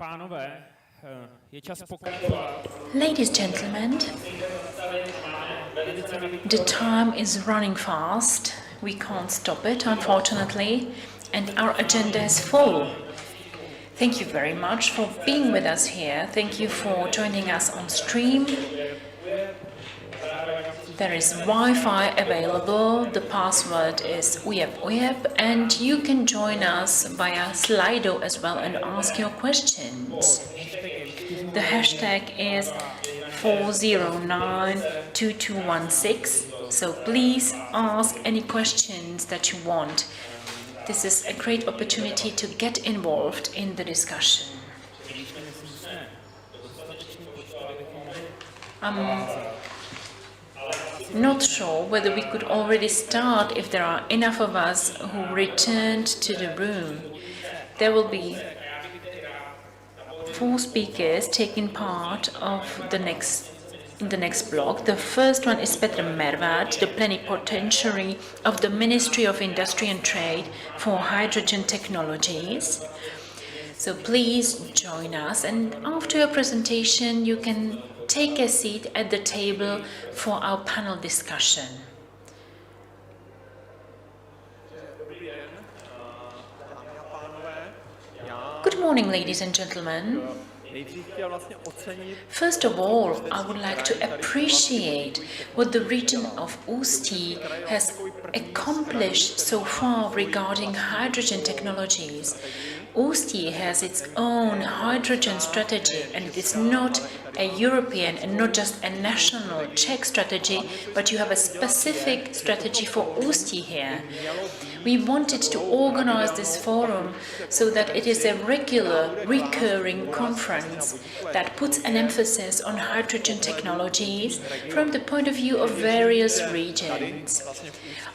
pánové, je čas pokračovat. Ladies and gentlemen, the time is running fast. We can't stop it, unfortunately, and our agenda is full. Thank you very much for being with us here. Thank you for joining us on stream. There is Wi-Fi available. The password is ujeb, and you can join us via Slido as well and ask your questions. The hashtag is 4092216, so please ask any questions that you want. This is a great opportunity to get involved in the discussion. I'm not sure whether we could already start if there are enough of us who returned to the room. There will be 4 speakers taking part of in the next block. The first one is Petr Mervat, the plenipotentiary of the Ministry of Industry and Trade for Hydrogen Technologies. So please join us, and after your presentation you can take a seat at the table for our panel discussion. Good morning, ladies and gentlemen. First of all, I would like to appreciate what the region of Ústí has accomplished so far regarding hydrogen technologies. Ústí has its own hydrogen strategy, and it is not a European and not just a national Czech strategy, but you have a specific strategy for Ústí here. We wanted to organize this forum so that it is a regular, recurring conference that puts an emphasis on hydrogen technologies from the point of view of various regions.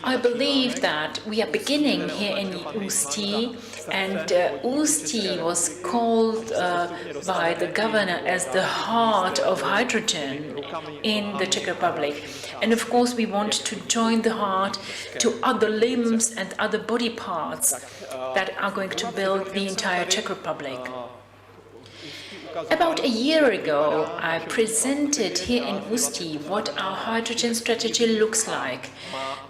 I believe that we are beginning here in Ústí, and Ústí was called by the governor as the heart of hydrogen in the Czech Republic. And of course we want to join the heart to other limbs and other body parts that are going to build the entire Czech Republic. About a year ago, I presented here in Ústí what our hydrogen strategy looks like.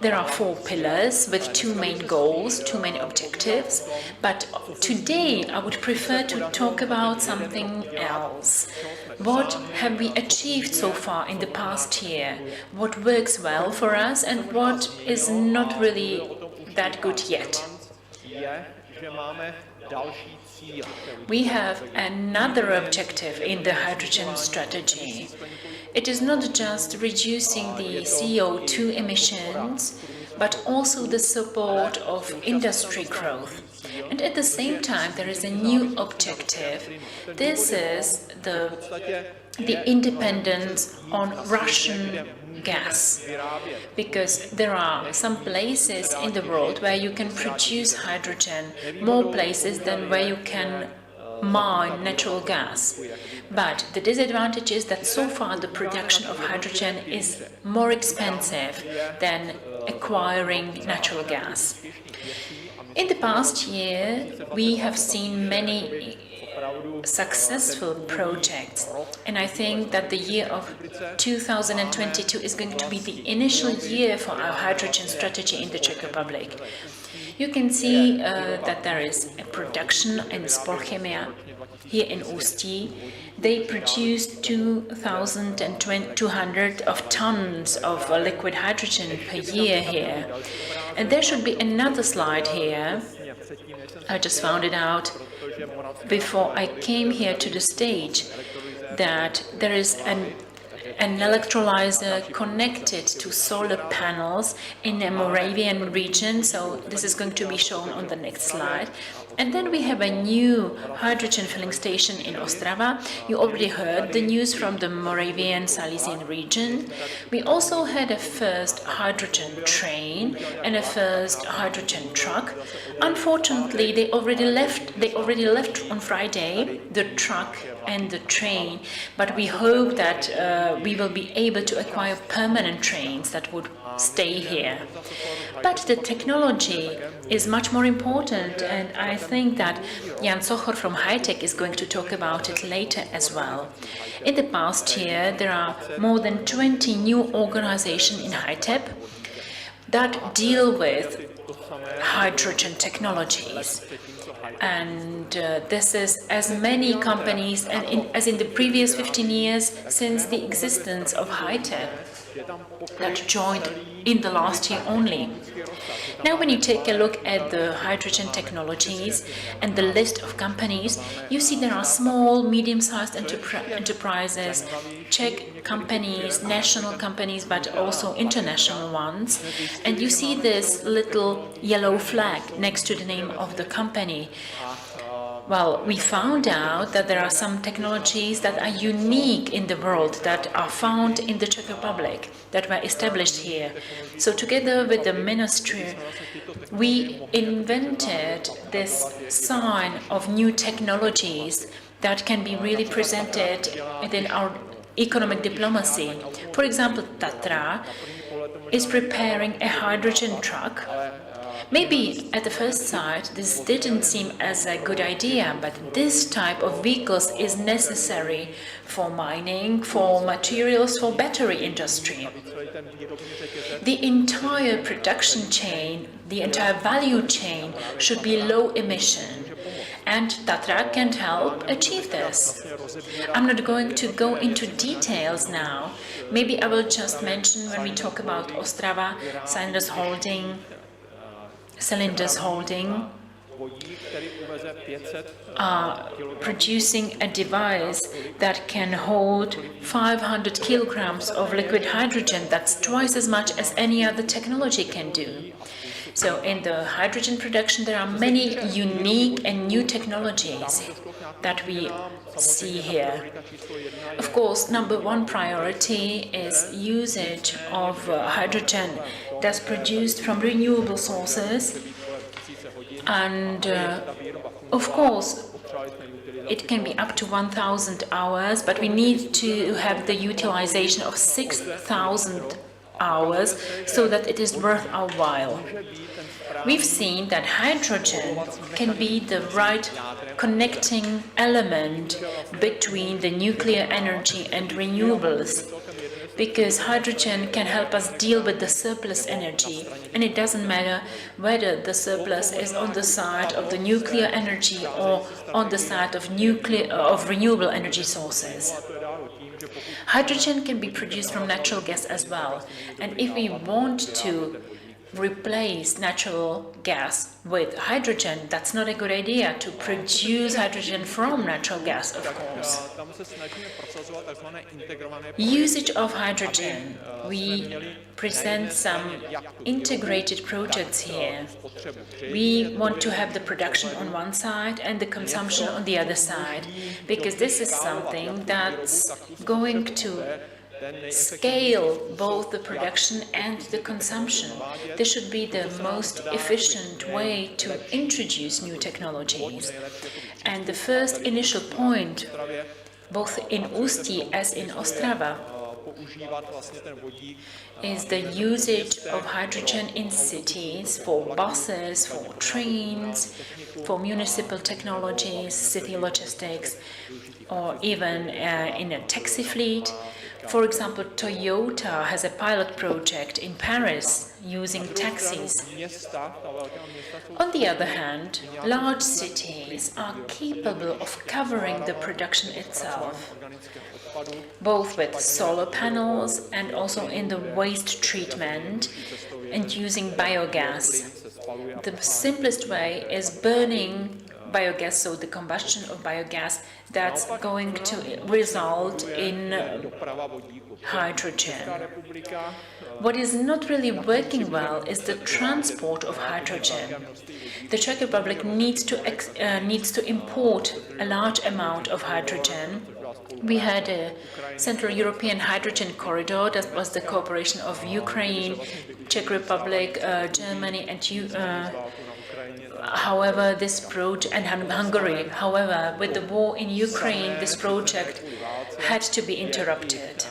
There are 4 pillars with 2 main goals, 2 main objectives, but today I would prefer to talk about something else. What have we achieved so far in the past year? What works well for us and what is not really that good yet? We have another objective in the hydrogen strategy. It is not just reducing the CO2 emissions, but also the support of industry growth. And at the same time, there is a new objective. This is the independence on Russian gas, because there are some places in the world where you can produce hydrogen, more places than where you can mine natural gas. But the disadvantage is that so far the production of hydrogen is more expensive than acquiring natural gas. In the past year, we have seen many successful projects, and I think that the year of 2022 is going to be the initial year for our hydrogen strategy in the Czech Republic. You can see that there is a production in Purkyně here in Ústí. They produced 2,200 of tons of liquid hydrogen per year here. And there should be another slide here. I just found it out before I came here to the stage, that there is an electrolyzer connected to solar panels in the Moravian region, so this is going to be shown on the next slide. And then we have a new hydrogen filling station in Ostrava. You already heard the news from the Moravian Silesian region. We also had a first hydrogen train and a first hydrogen truck. Unfortunately, they already left on Friday, the truck and the train, but we hope that we will be able to acquire permanent trains that would stay here. But the technology is much more important, and I think that Jan Sochor from Hightech is going to talk about it later as well. In the past year, there are more than 20 new organizations in Hightech that deal with hydrogen technologies. And this is as many companies as in the previous 15 years since the existence of Hightech that joined in the last year only. Now when you take a look at the hydrogen technologies and the list of companies, you see there are small, medium-sized enterprises, Czech companies, national companies, but also international ones. And you see this little yellow flag next to the name of the company. Well, we found out that there are some technologies that are unique in the world, that are found in the Czech Republic, that were established here. So together with the ministry, we invented this sign of new technologies that can be really presented within our economic diplomacy. For example, Tatra is preparing a hydrogen truck. Maybe at the first sight this didn't seem as a good idea, but this type of vehicles is necessary for mining, for materials, for battery industry. The entire production chain, the entire value chain should be low emission, and Tatra can help achieve this. I'm not going to go into details now. Maybe I will just mention when we talk about Ostrava, Cylinders Holding are producing a device that can hold 500 kilograms of liquid hydrogen. That's twice as much as any other technology can do. So in the hydrogen production, there are many unique and new technologies that we see here. Of course, number one priority is usage of hydrogen that's produced from renewable sources, and of course it can be up to 1,000 hours, but we need to have the utilization of 6,000 hours so that it is worth our while. We've seen that hydrogen can be the right connecting element between the nuclear energy and renewables, because hydrogen can help us deal with the surplus energy, and it doesn't matter whether the surplus is on the side of the nuclear energy or on the side of renewable energy sources. Hydrogen can be produced from natural gas as well, and if we want to replace natural gas with hydrogen, that's not a good idea to produce hydrogen from natural gas, of course. Usage of hydrogen. We present some integrated projects here. We want to have the production on one side and the consumption on the other side, because this is something that's going to scale both the production and the consumption. This should be the most efficient way to introduce new technologies. And the first initial point, both in Ústí as in Ostrava, is the usage of hydrogen in cities for buses, for trains, for municipal technologies, city logistics, or even in a taxi fleet. For example, Toyota has a pilot project in Paris using taxis. On the other hand, large cities are capable of covering the production itself, both with solar panels and also in the waste treatment and using biogas. The simplest way is burning biogas, so the combustion of biogas that's going to result in hydrogen. What is not really working well is the transport of hydrogen. The Czech Republic needs to import a large amount of hydrogen. We had a Central European Hydrogen Corridor, that was the cooperation of Ukraine, Czech Republic, Germany and however, this project, and Hungary. However, with the war in Ukraine, this project had to be interrupted.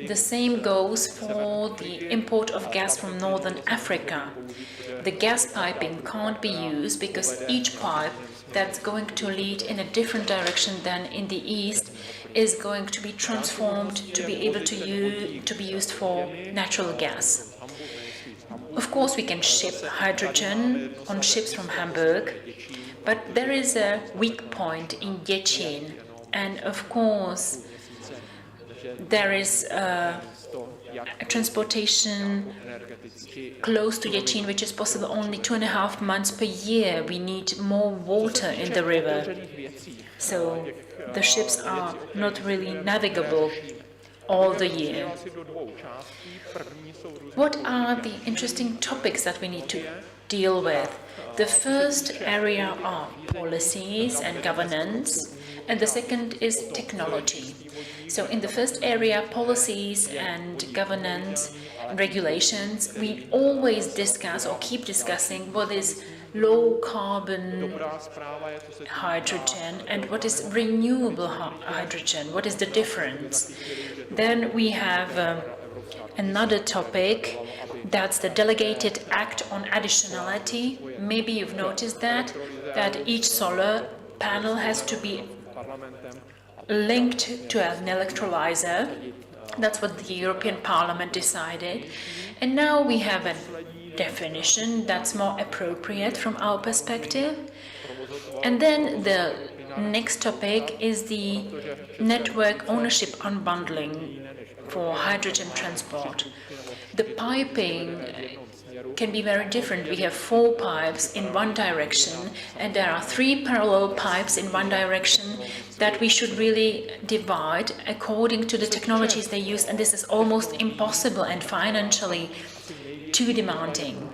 The same goes for the import of gas from northern Africa. The gas piping can't be used because each pipe that's going to lead in a different direction than in the east is going to be transformed to be able to be used for natural gas. Of course, we can ship hydrogen on ships from Hamburg, but there is a weak point in Děčín, and of course there is a transportation close to Děčín, which is possible only 2.5 months per year. We need more water in the river, so the ships are not really navigable all the year. What are the interesting topics that we need to deal with? The first area are policies and governance, and the second is technology. So in the first area, policies and governance and regulations, we always discuss or keep discussing what is low carbon hydrogen and what is renewable hydrogen, what is the difference. Then we have another topic, that's the delegated act on additionality. Maybe you've noticed that each solar panel has to be linked to an electrolyzer. That's what the European Parliament decided. And now we have a definition that's more appropriate from our perspective. And then the next topic is the network ownership unbundling for hydrogen transport. The piping can be very different. We have 4 pipes in one direction, and there are 3 parallel pipes in one direction that we should really divide according to the technologies they use, and this is almost impossible and financially too demanding.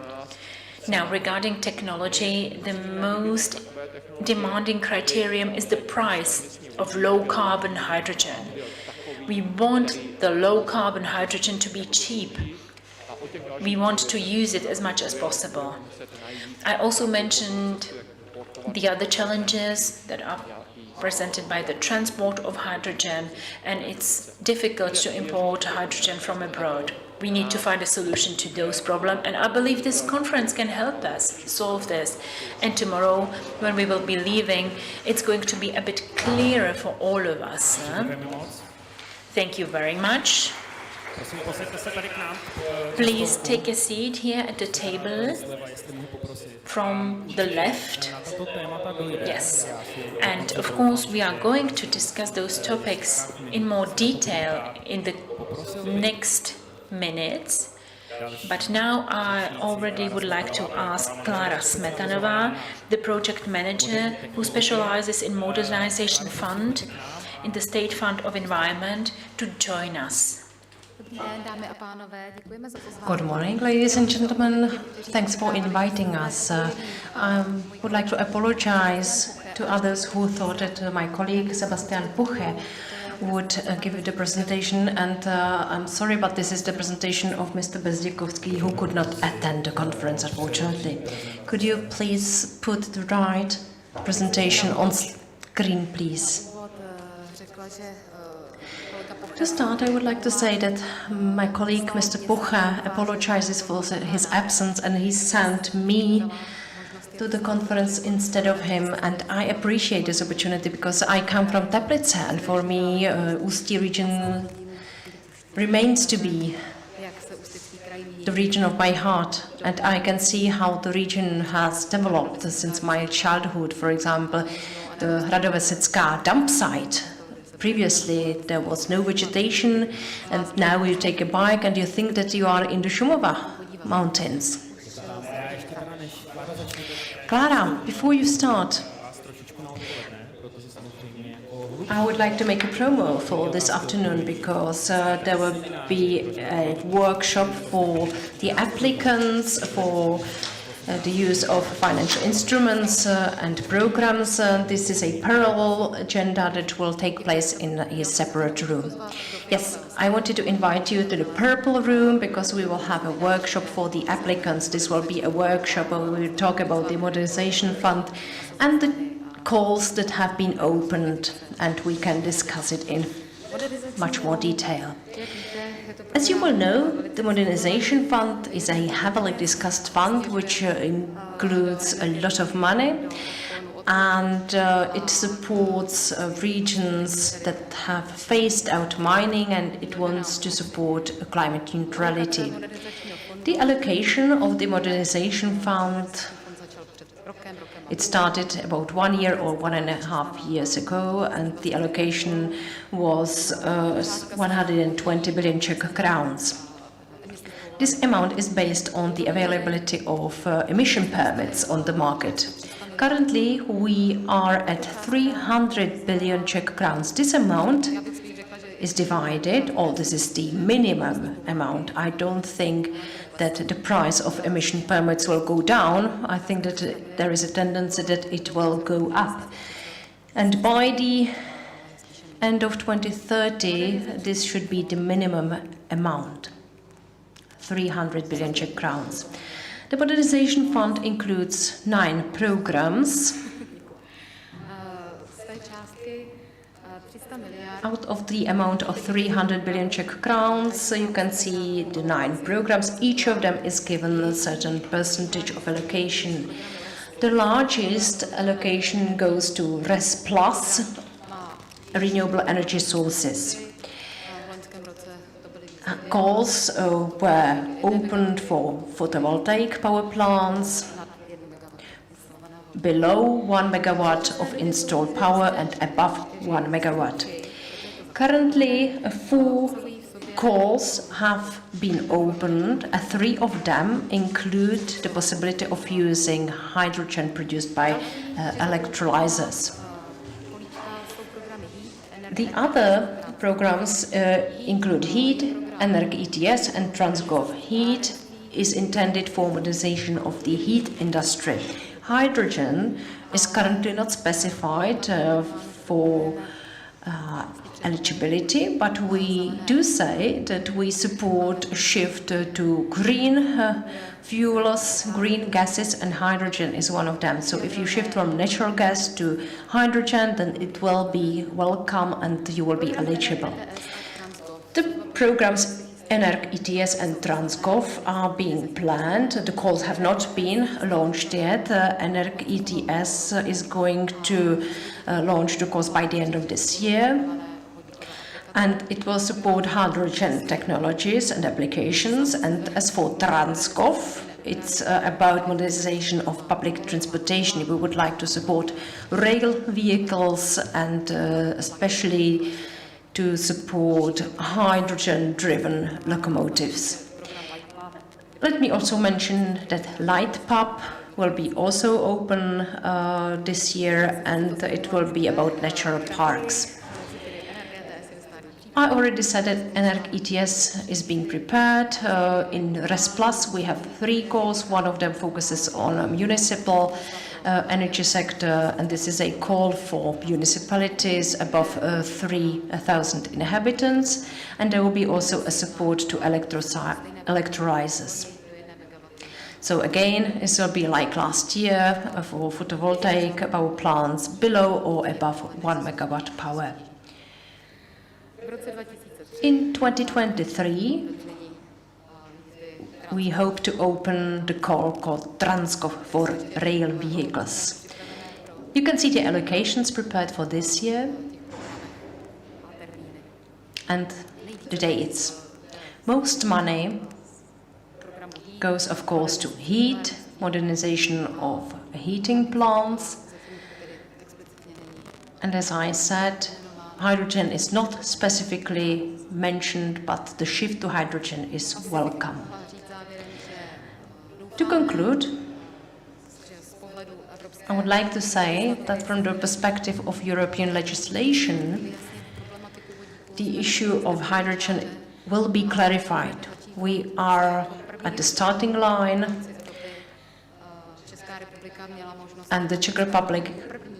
Now, regarding technology, the most demanding criterion is the price of low-carbon hydrogen. We want the low-carbon hydrogen to be cheap. We want to use it as much as possible. I also mentioned the other challenges that are presented by the transport of hydrogen, and it's difficult to import hydrogen from abroad. We need to find a solution to those problems, and I believe this conference can help us solve this. And tomorrow, when we will be leaving, it's going to be a bit clearer for all of us. Thank you very much. Please take a seat here at the table from the left. Yes, and of course we are going to discuss those topics in more detail in the next minutes. But now I already would like to ask Klára Smetanová, the project manager who specializes in Modernization Fund in the State Fund of Environment, to join us. Good morning, ladies and gentlemen. Thanks for inviting us. I would like to apologize to others who thought that my colleague Sebastian Puche would give the presentation, and I'm sorry, but this is the presentation of Mr. Bezděkovský, who could not attend the conference, unfortunately. Could you please put the right presentation on screen, please? To start, I would like to say that my colleague, Mr. Puche, apologizes for his absence, and he sent me to the conference instead of him, and I appreciate this opportunity because I come from Teplice, and for me, Ústí region remains to be the region of my heart, and I can see how the region has developed since my childhood. For example, the Hradovesecká dump site. Previously, there was no vegetation, and now you take a bike and you think that you are in the Šumava mountains. Klára, before you start, I would like to make a promo for this afternoon because there will be a workshop for the applicants for the use of financial instruments and programs. This is a parallel agenda that will take place in a separate room. Yes, I wanted to invite you to the purple room because we will have a workshop for the applicants. This will be a workshop where we will talk about the Modernization Fund and the calls that have been opened, and we can discuss it in much more detail. As you will know, the Modernization Fund is a heavily discussed fund which includes a lot of money, and it supports regions that have phased out mining, and it wants to support climate neutrality. The allocation of the Modernization Fund, it started about 1 year or 1.5 years ago, and the allocation was 120 billion Czech crowns. This amount is based on the availability of emission permits on the market. Currently, we are at 300 billion Czech crowns. This amount is divided, or this is the minimum amount. I don't think that the price of emission permits will go down. I think that there is a tendency that it will go up. And by the end of 2030, this should be the minimum amount, 300 billion Czech crowns. The Modernization Fund includes 9 programs. Out of the amount of 300 billion Czech crowns, so you can see the 9 programs. Each of them is given a certain percentage of allocation. The largest allocation goes to RES Plus, renewable energy sources. Calls were opened for photovoltaic power plants below 1 megawatt of installed power and above 1 megawatt. Currently, 4 calls have been opened. 3 of them include the possibility of using hydrogen produced by electrolyzers. The other programs include HEAT, Energ ETS and TransGov. HEAT is intended for modernization of the heat industry. Hydrogen is currently not specified for eligibility, but we do say that we support a shift to green fuels, green gases, and hydrogen is one of them. So if you shift from natural gas to hydrogen, then it will be welcome and you will be eligible. The programs Energ ETS and TransGov are being planned. The calls have not been launched yet. Energ ETS is going to launch the calls by the end of this year. And it will support hydrogen technologies and applications. And as for TransGov, it's about modernization of public transportation. We would like to support rail vehicles and especially to support hydrogen-driven locomotives. Let me also mention that Light Pub will be also open this year, and it will be about natural parks. I already said that Energ ETS is being prepared. In RES Plus, we have 3 calls. One of them focuses on municipal energy sector, and this is a call for municipalities above 3,000 inhabitants, and there will be also a support to electrolyzers. So again, it will be like last year for photovoltaic power plants below or above 1 megawatt power. In 2023, we hope to open the call called TransGov for rail vehicles. You can see the allocations prepared for this year and the dates. Most money goes, of course, to heat, modernization of heating plants, and as I said, hydrogen is not specifically mentioned, but the shift to hydrogen is welcome. To conclude, I would like to say that from the perspective of European legislation, the issue of hydrogen will be clarified. We are at the starting line, and the Czech Republic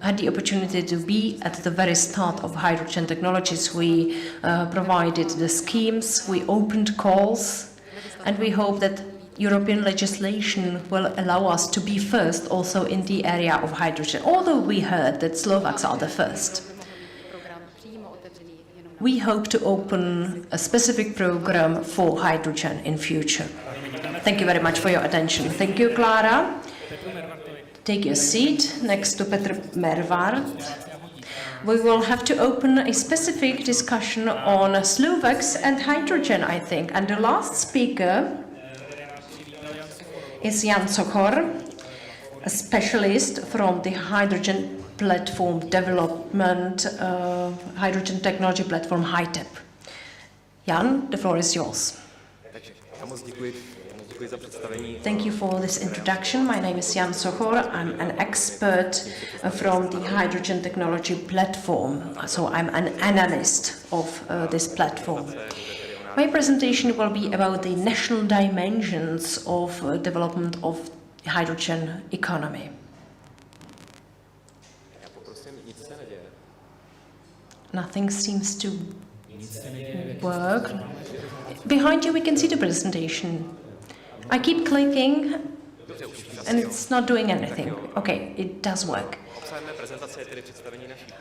had the opportunity to be at the very start of hydrogen technologies. We provided the schemes, we opened calls, and we hope that European legislation will allow us to be first also in the area of hydrogen, although we heard that Slovaks are the first. We hope to open a specific program for hydrogen in future. Thank you very much for your attention. Thank you, Clara. Take your seat next to Petr Mervart. We will have to open a specific discussion on Slovaks and hydrogen, I think. And the last speaker is Jan Sochor, a specialist from the hydrogen platform development, hydrogen technology platform HITEP. Jan, the floor is yours. Thank you for this introduction. My name is Jan Sochor. I'm an expert from the hydrogen technology platform. So I'm an analyst of this platform. My presentation will be about the national dimensions of development of hydrogen economy. Nothing seems to work. Behind you we can see the presentation. I keep clicking and it's not doing anything. Okay, it does work.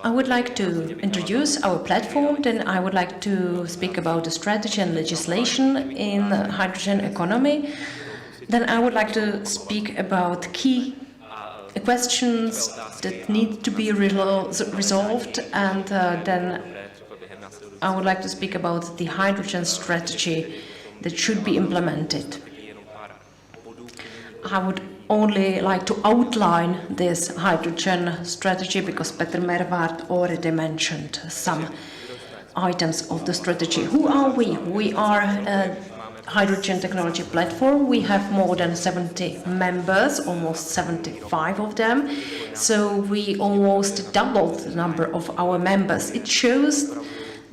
I would like to introduce our platform, then I would like to speak about the strategy and legislation in the hydrogen economy. Then I would like to speak about key questions that need to be resolved, and then I would like to speak about the hydrogen strategy that should be implemented. I would only like to outline this hydrogen strategy because Petr Mervart already mentioned some items of the strategy. Who are we? We are a hydrogen technology platform. We have more than 70 members, almost 75 of them. So we almost doubled the number of our members. It shows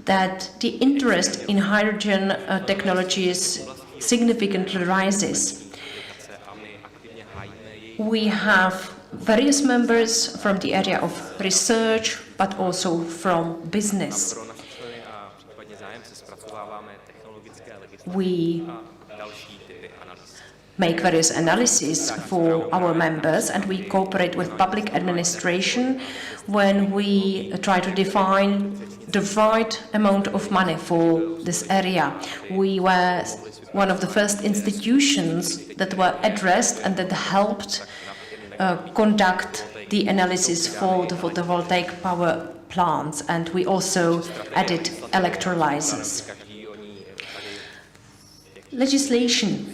that the interest in hydrogen technologies significantly rises. We have various members from the area of research, but also from business. We make various analyses for our members, and we cooperate with public administration when we try to define the right amount of money for this area. We were one of the first institutions that were addressed and that helped conduct the analysis for the photovoltaic power plants, and we also added electrolyzers. Legislation.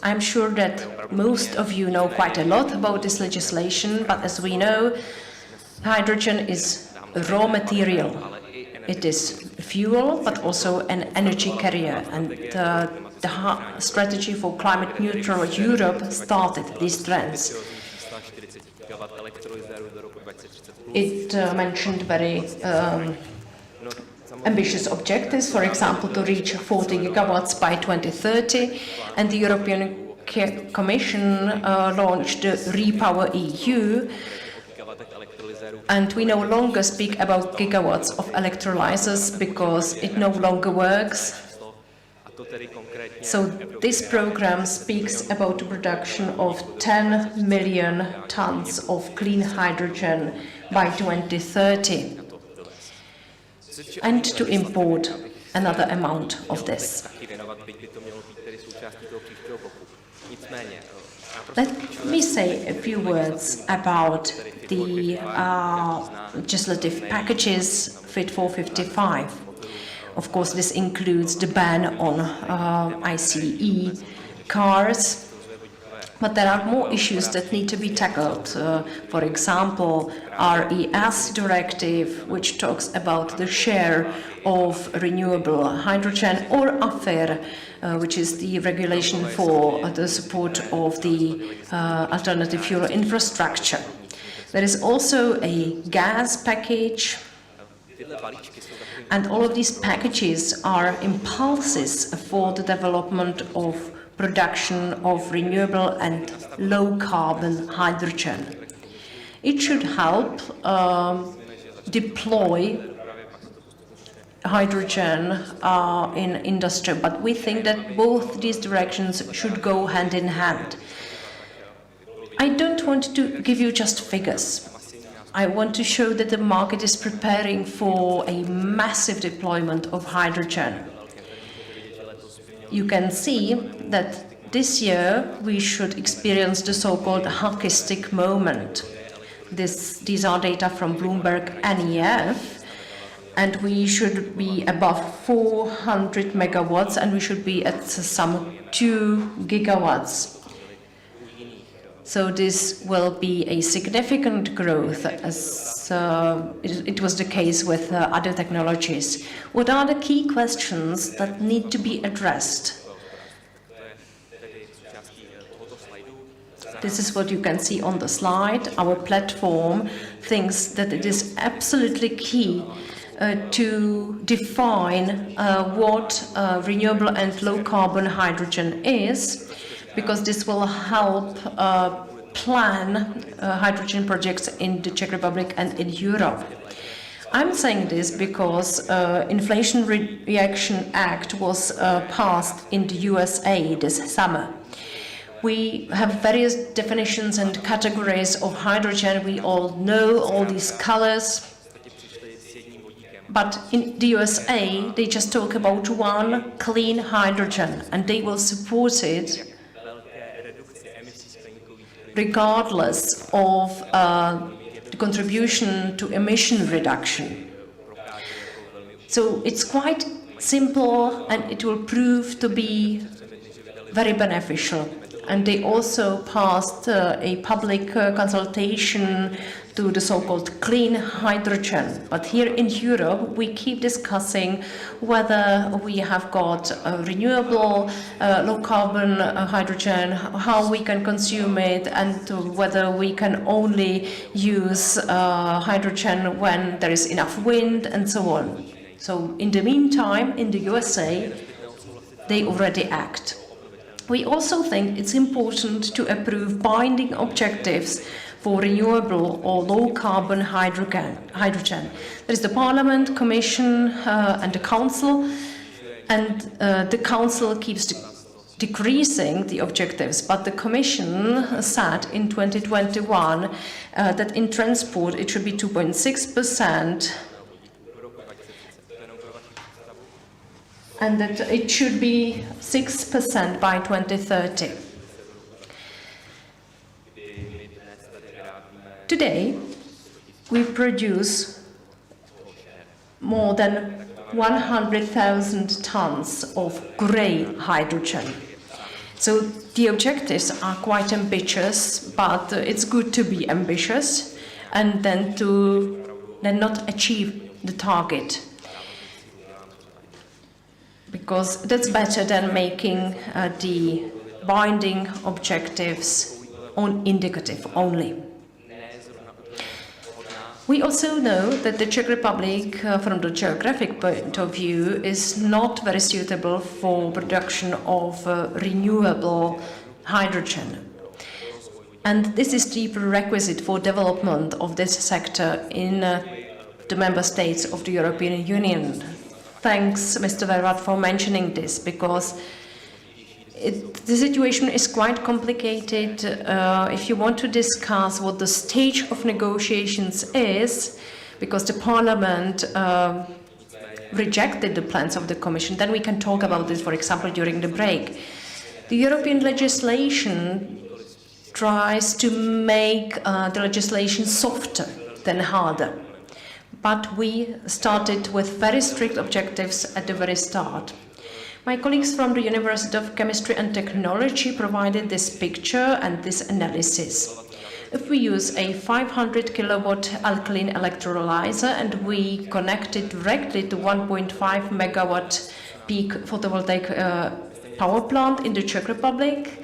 I'm sure that most of you know quite a lot about this legislation, but as we know, hydrogen is a raw material. It is fuel, but also an energy carrier, and the strategy for climate neutral Europe started these trends. It mentioned very ambitious objectives, for example, to reach 40 gigawatts by 2030, and the European Commission launched the Repower EU, and we no longer speak about gigawatts of electrolyzers because it no longer works. So this program speaks about the production of 10 million tons of clean hydrogen by 2030 and to import another amount of this. Let me say a few words about the legislative packages Fit for 55. Of course, this includes the ban on ICE cars, but there are more issues that need to be tackled. For example, RES directive, which talks about the share of renewable hydrogen, or AFER, which is the regulation for the support of the alternative fuel infrastructure. There is also a gas package, and all of these packages are impulses for the development of production of renewable and low-carbon hydrogen. It should help deploy hydrogen in industry, but we think that both these directions should go hand in hand. I don't want to give you just figures. I want to show that the market is preparing for a massive deployment of hydrogen. You can see that this year we should experience the so-called hockey stick moment. These are data from Bloomberg NEF, and we should be above 400 megawatts, and we should be at some 2 gigawatts. So this will be a significant growth, as it was the case with other technologies. What are the key questions that need to be addressed? This is what you can see on the slide. Our platform thinks that it is absolutely key to define what renewable and low-carbon hydrogen is, because this will help plan hydrogen projects in the Czech Republic and in Europe. I'm saying this because Inflation Reaction Act was passed in the USA this summer. We have various definitions and categories of hydrogen. We all know all these colors. But in the USA, they just talk about one clean hydrogen, and they will support it regardless of the contribution to emission reduction. So it's quite simple, and it will prove to be very beneficial. And they also passed a public consultation to the so-called clean hydrogen. But here in Europe, we keep discussing whether we have got renewable, low-carbon hydrogen, how we can consume it, and whether we can only use hydrogen when there is enough wind, and so on. So in the meantime, in the USA, they already act. We also think it's important to approve binding objectives for renewable or low-carbon hydrogen. There is the Parliament, Commission, and the Council, and the Council keeps decreasing the objectives, but the Commission said in 2021 that in transport it should be 2.6%, and that it should be 6% by 2030. Today, we produce more than 100,000 tons of grey hydrogen. So the objectives are quite ambitious, but it's good to be ambitious and then not achieve the target, because that's better than making the binding objectives on indicative only. We also know that the Czech Republic, from the geographic point of view, is not very suitable for production of renewable hydrogen. And this is the prerequisite for development of this sector in the member states of the European Union. Thanks, Mr. Vervat, for mentioning this, because the situation is quite complicated. If you want to discuss what the stage of negotiations is, because the Parliament rejected the plans of the Commission, then we can talk about this, for example, during the break. The European legislation tries to make the legislation softer than harder. But we started with very strict objectives at the very start. My colleagues from the University of Chemistry and Technology provided this picture and this analysis. If we use a 500 kilowatt alkaline electrolyzer and we connect it directly to 1.5 megawatt peak photovoltaic power plant in the Czech Republic,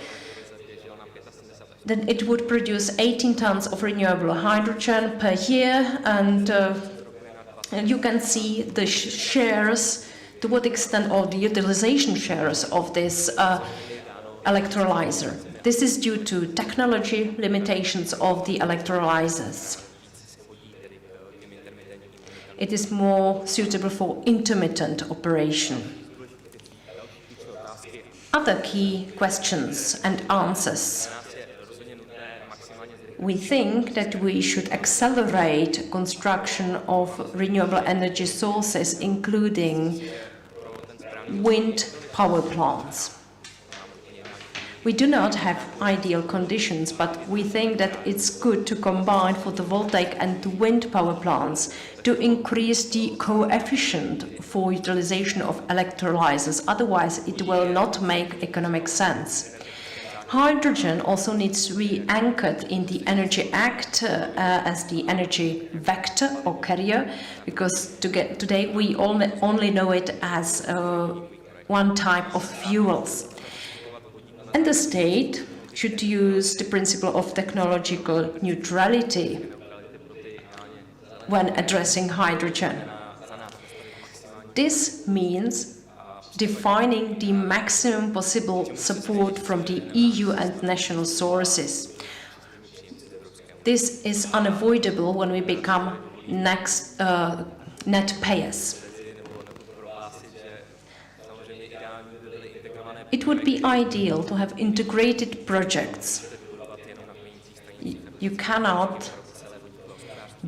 then it would produce 18 tons of renewable hydrogen per year, and you can see the shares, to what extent, or the utilization shares of this electrolyzer. This is due to technology limitations of the electrolyzers. It is more suitable for intermittent operation. Other key questions and answers. We think that we should accelerate construction of renewable energy sources, including wind power plants. We do not have ideal conditions, but we think that it's good to combine photovoltaic and wind power plants to increase the coefficient for utilization of electrolyzers. Otherwise, it will not make economic sense. Hydrogen also needs to be anchored in the Energy Act as the energy vector or carrier, because today we only know it as one type of fuels. And the state should use the principle of technological neutrality when addressing hydrogen. This means defining the maximum possible support from the EU and national sources. This is unavoidable when we become net payers. It would be ideal to have integrated projects. You cannot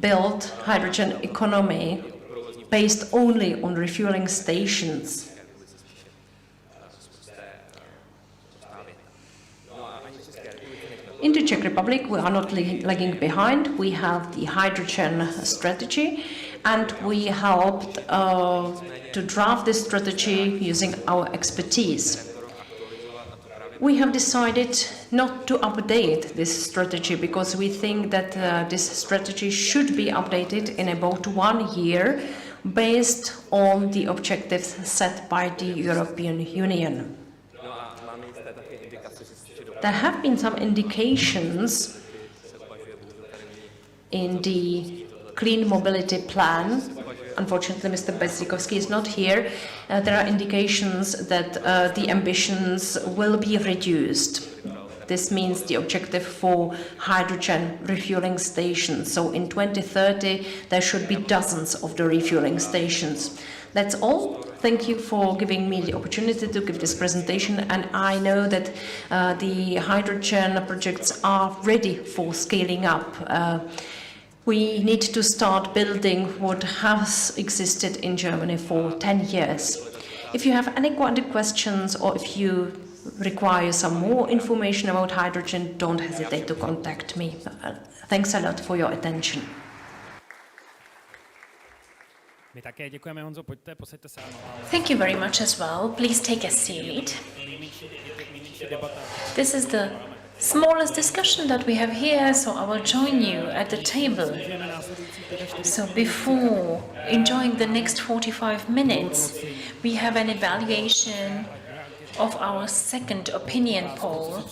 build hydrogen economy based only on refueling stations. In the Czech Republic, we are not lagging behind. We have the hydrogen strategy, and we helped to draft this strategy using our expertise. We have decided not to update this strategy because we think that this strategy should be updated in about 1 year based on the objectives set by the European Union. There have been some indications in the Clean Mobility Plan. Unfortunately, Mr. Bezdikovsky is not here. There are indications that the ambitions will be reduced. This means the objective for hydrogen refueling stations. So in 2030, there should be dozens of the refueling stations. That's all. Thank you for giving me the opportunity to give this presentation, and I know that the hydrogen projects are ready for scaling up. We need to start building what has existed in Germany for 10 years. If you have any questions or if you require some more information about hydrogen, don't hesitate to contact me. Thanks a lot for your attention. Thank you very much as well. Please take a seat. This is the smallest discussion that we have here, so I will join you at the table. So before enjoying the next 45 minutes, we have an evaluation of our second opinion poll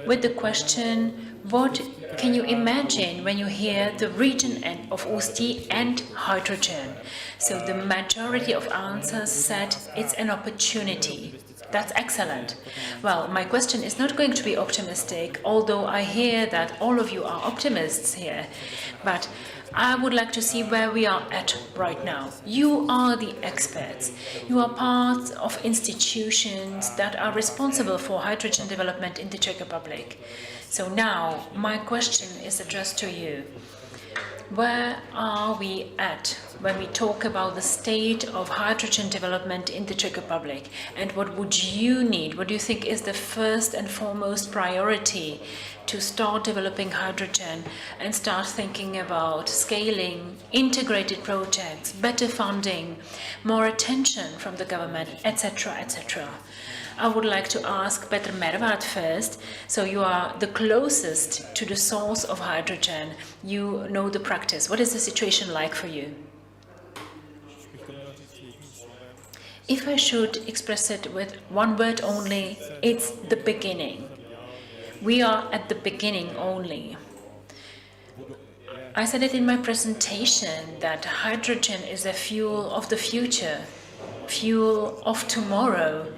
with the question, what can you imagine when you hear the region of Ústí and hydrogen? So the majority of answers said it's an opportunity. That's excellent. Well, my question is not going to be optimistic, although I hear that all of you are optimists here. But I would like to see where we are at right now. You are the experts. You are part of institutions that are responsible for hydrogen development in the Czech Republic. So now, my question is addressed to you. Where are we at when we talk about the state of hydrogen development in the Czech Republic? And what would you need? What do you think is the first and foremost priority to start developing hydrogen and start thinking about scaling, integrated projects, better funding, more attention from the government, etc., etc.? I would like to ask Petr Mervát first. So you are the closest to the source of hydrogen. You know the practice. What is the situation like for you? If I should express it with one word only, it's the beginning. We are at the beginning only. I said it in my presentation that hydrogen is a fuel of the future, fuel of tomorrow.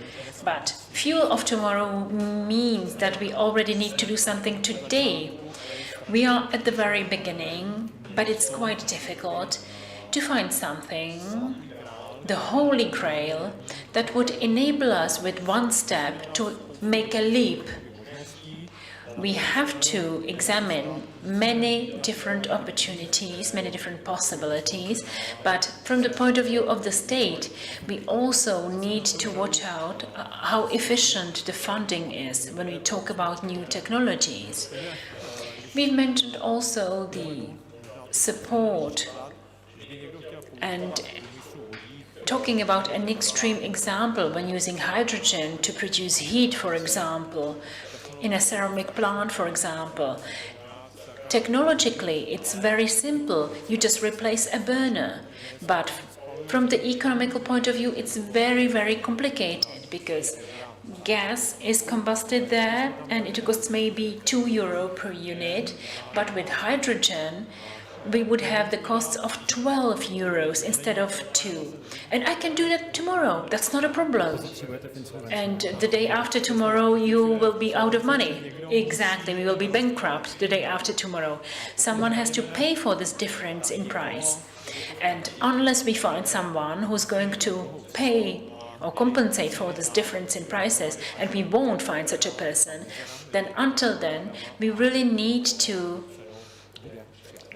But fuel of tomorrow means that we already need to do something today. We are at the very beginning, but it's quite difficult to find something, the holy grail, that would enable us with one step to make a leap. we have to examine many different opportunities, many different possibilities, but from the point of view of the state, we also need to watch out how efficient the funding is when we talk about new technologies. We mentioned also the support and talking about an extreme example when using hydrogen to produce heat, for example, in a ceramic plant, for example. Technologically, it's very simple. You just replace a burner. But from the economical point of view, it's very, very complicated because gas is combusted there and it costs maybe €2 per unit. But with hydrogen, we would have the costs of €12 instead of 2. And I can do that tomorrow. That's not a problem. And the day after tomorrow, you will be out of money. Exactly. We will be bankrupt the day after tomorrow. Someone has to pay for this difference in price. And unless we find someone who's going to pay or compensate for this difference in prices, and we won't find such a person, then until then, we really need to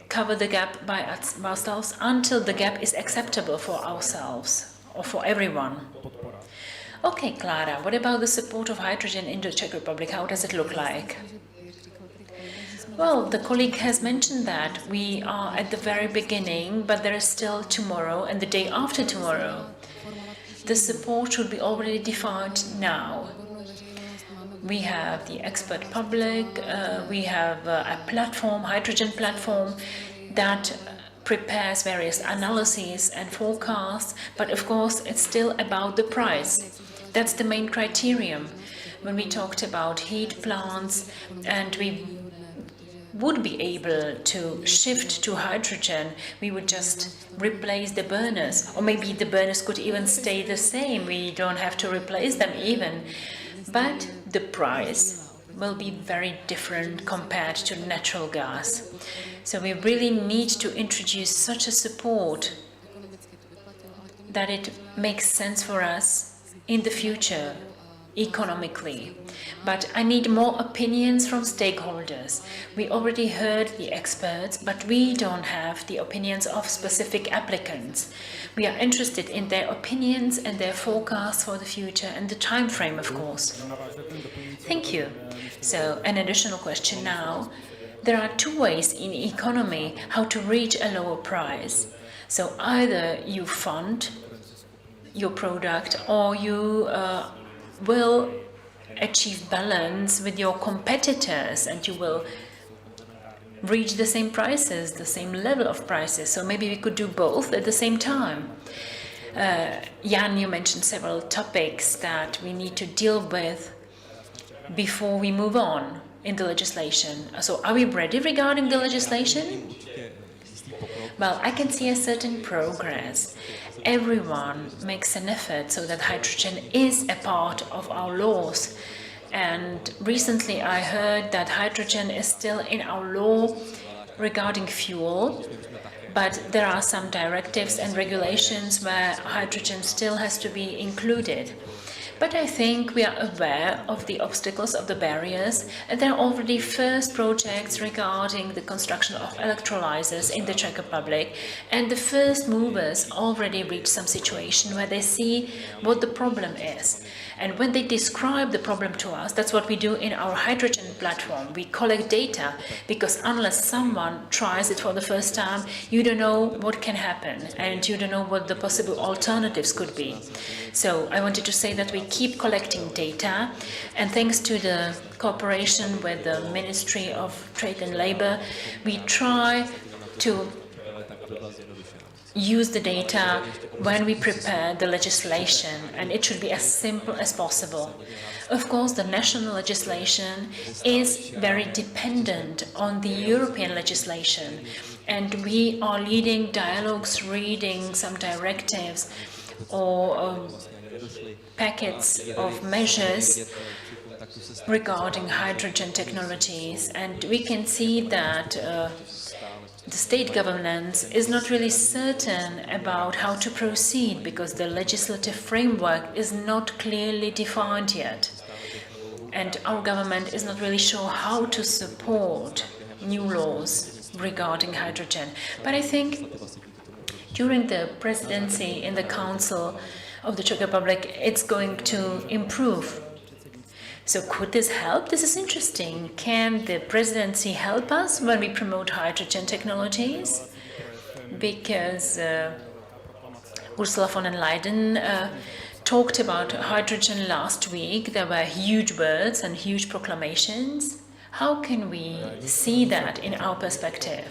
cover the gap by ourselves until the gap is acceptable for ourselves or for everyone. Okay, Clara, what about the support of hydrogen in the Czech Republic? How does it look like? Well, the colleague has mentioned that we are at the very beginning, but there is still tomorrow and the day after tomorrow. The support should be already defined now. We have the expert public, we have a platform, hydrogen platform, that prepares various analyses and forecasts, but of course it's still about the price. That's the main criterion. When we talked about heat plants and we would be able to shift to hydrogen, we would just replace the burners, or maybe the burners could even stay the same, we don't have to replace them even. But the price will be very different compared to natural gas. So we really need to introduce such a support that it makes sense for us in the future economically. But I need more opinions from stakeholders. We already heard the experts, but we don't have the opinions of specific applicants. We are interested in their opinions and their forecasts for the future and the time frame, of course. Thank you. So, an additional question now. There are two ways in economy how to reach a lower price. So either you fund your product or you will achieve balance with your competitors and you will reach the same prices, the same level of prices. So maybe we could do both at the same time. Jan, you mentioned several topics that we need to deal with before we move on in the legislation. So are we ready regarding the legislation? Well, I can see a certain progress. Everyone makes an effort so that hydrogen is a part of our laws. And recently I heard that hydrogen is still in our law regarding fuel, but there are some directives and regulations where hydrogen still has to be included. But I think we are aware of the obstacles, of the barriers, and there are already first projects regarding the construction of electrolyzers in the Czech Republic, and the first movers already reach some situation where they see what the problem is. And when they describe the problem to us, that's what we do in our hydrogen platform. We collect data, because unless someone tries it for the first time, you don't know what can happen, and you don't know what the possible alternatives could be. So I wanted to say that we keep collecting data, and thanks to the cooperation with the Ministry of Trade and Labor, we try to use the data when we prepare the legislation, and it should be as simple as possible. Of course, the national legislation is very dependent on the European legislation, and we are leading dialogues, reading some directives or packets of measures regarding hydrogen technologies, and we can see that the state governance is not really certain about how to proceed because the legislative framework is not clearly defined yet. and our government is not really sure how to support new laws regarding hydrogen. But I think during the presidency in the Council of the Czech Republic, it's going to improve. So could this help? This is interesting. Can the presidency help us when we promote hydrogen technologies? Because Ursula von der Leyen talked about hydrogen last week. There were huge words and huge proclamations. How can we see that in our perspective?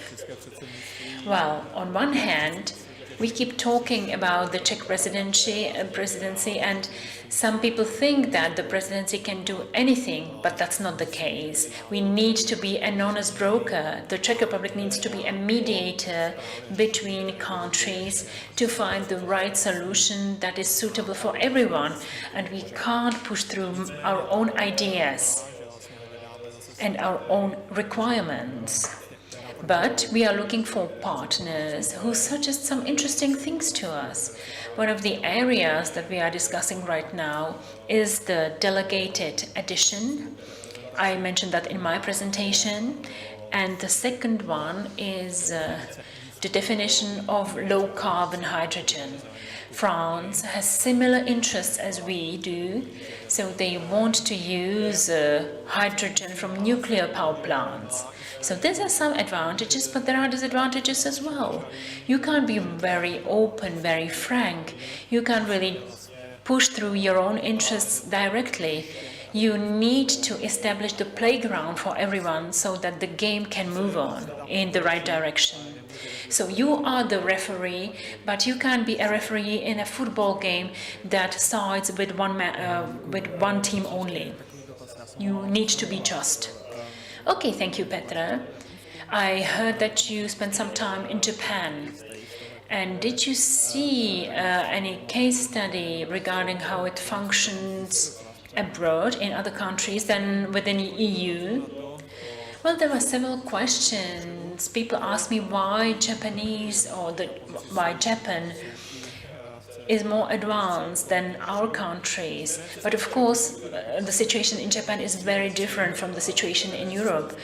Well, on one hand, we keep talking about the Czech presidency, and some people think that the presidency can do anything, but that's not the case. We need to be an honest broker. The Czech Republic needs to be a mediator between countries to find the right solution that is suitable for everyone. And we can't push through our own ideas and our own requirements. But we are looking for partners who suggest some interesting things to us. One of the areas that we are discussing right now is the delegated addition. I mentioned that in my presentation. And the second one is the definition of low-carbon hydrogen. France has similar interests as we do, so they want to use hydrogen from nuclear power plants. So these are some advantages, but there are disadvantages as well. You can't be very open, very frank. You can't really push through your own interests directly. You need to establish the playground for everyone so that the game can move on in the right direction. So you are the referee, but you can't be a referee in a football game that sides with one team only. You need to be just. Okay, thank you, Petra. I heard that you spent some time in Japan. And did you see any case study regarding how it functions abroad in other countries than within the EU? Well, there were several questions. People asked me why why Japan is more advanced than our countries. But of course, the situation in Japan is very different from the situation in Europe.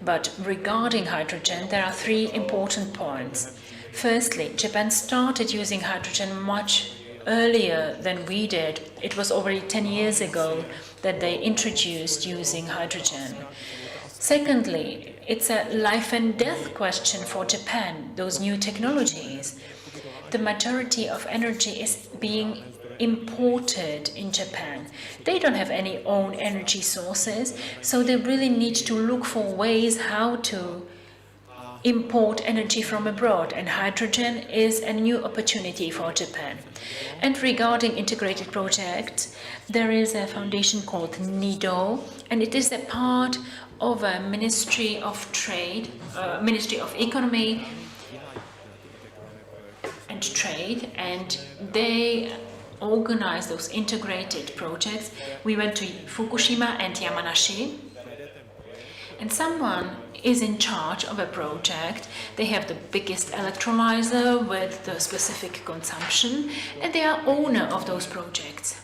But regarding hydrogen, there are three important points. Firstly, Japan started using hydrogen much earlier than we did. It was already 10 years ago that they introduced using hydrogen. Secondly, it's a life and death question for Japan, those new technologies. The majority of energy is being imported in Japan. They don't have any own energy sources, so they really need to look for ways how to import energy from abroad, and hydrogen is a new opportunity for Japan. And regarding integrated projects, there is a foundation called NIDO, and it is a part of a Ministry of Trade, Ministry of Economy and Trade, and they organize those integrated projects. We went to Fukushima and Yamanashi, and someone is in charge of a project. They have the biggest electrolyzer with the specific consumption, and they are owner of those projects.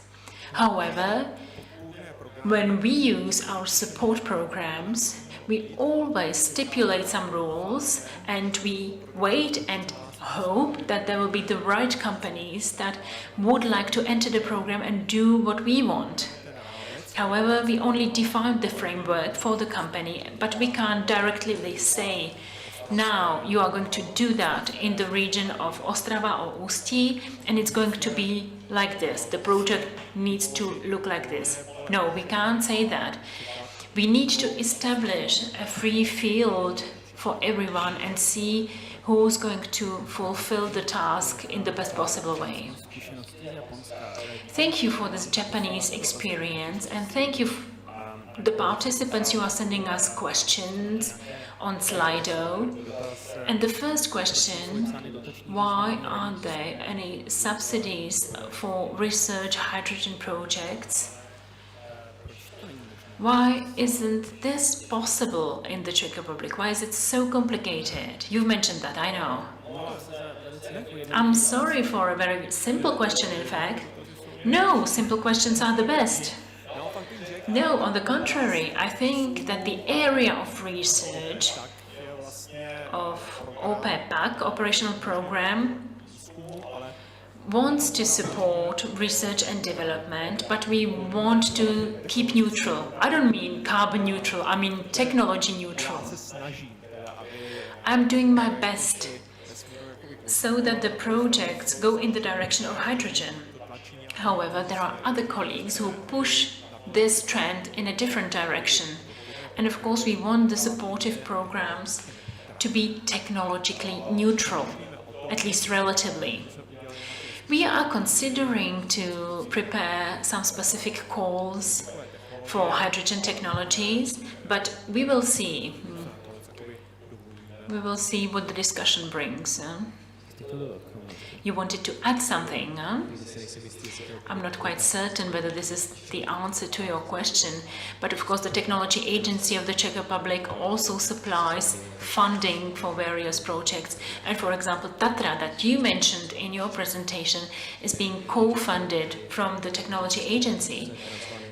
However, when we use our support programs, we always stipulate some rules, and we wait and hope that there will be the right companies that would like to enter the program and do what we want. However, we only define the framework for the company, but we can't directly say, now you are going to do that in the region of Ostrava or Ústí, and it's going to be like this. The project needs to look like this. No, we can't say that. We need to establish a free field for everyone and see who's going to fulfill the task in the best possible way. Thank you for this Japanese experience, and thank you the participants who are sending us questions on Slido. And the first question, why aren't there any subsidies for research hydrogen projects? Why isn't this possible in the Czech Republic? Why is it so complicated? You've mentioned that, I know. I'm sorry for a very simple question, in fact. No, simple questions are the best. No, on the contrary, I think that the area of research of OPEPAC, Operational Program, wants to support research and development, but we want to keep neutral. I don't mean carbon neutral, I mean technology neutral. I'm doing my best so that the projects go in the direction of hydrogen. However, there are other colleagues who push this trend in a different direction. And of course, we want the supportive programs to be technologically neutral, at least relatively. We are considering to prepare some specific calls for hydrogen technologies, but we will see. We will see what the discussion brings. You wanted to add something? I'm not quite certain whether this is the answer to your question, but of course the Technology Agency of the Czech Republic also supplies funding for various projects. And for example, Tatra, that you mentioned in your presentation, is being co-funded from the Technology Agency.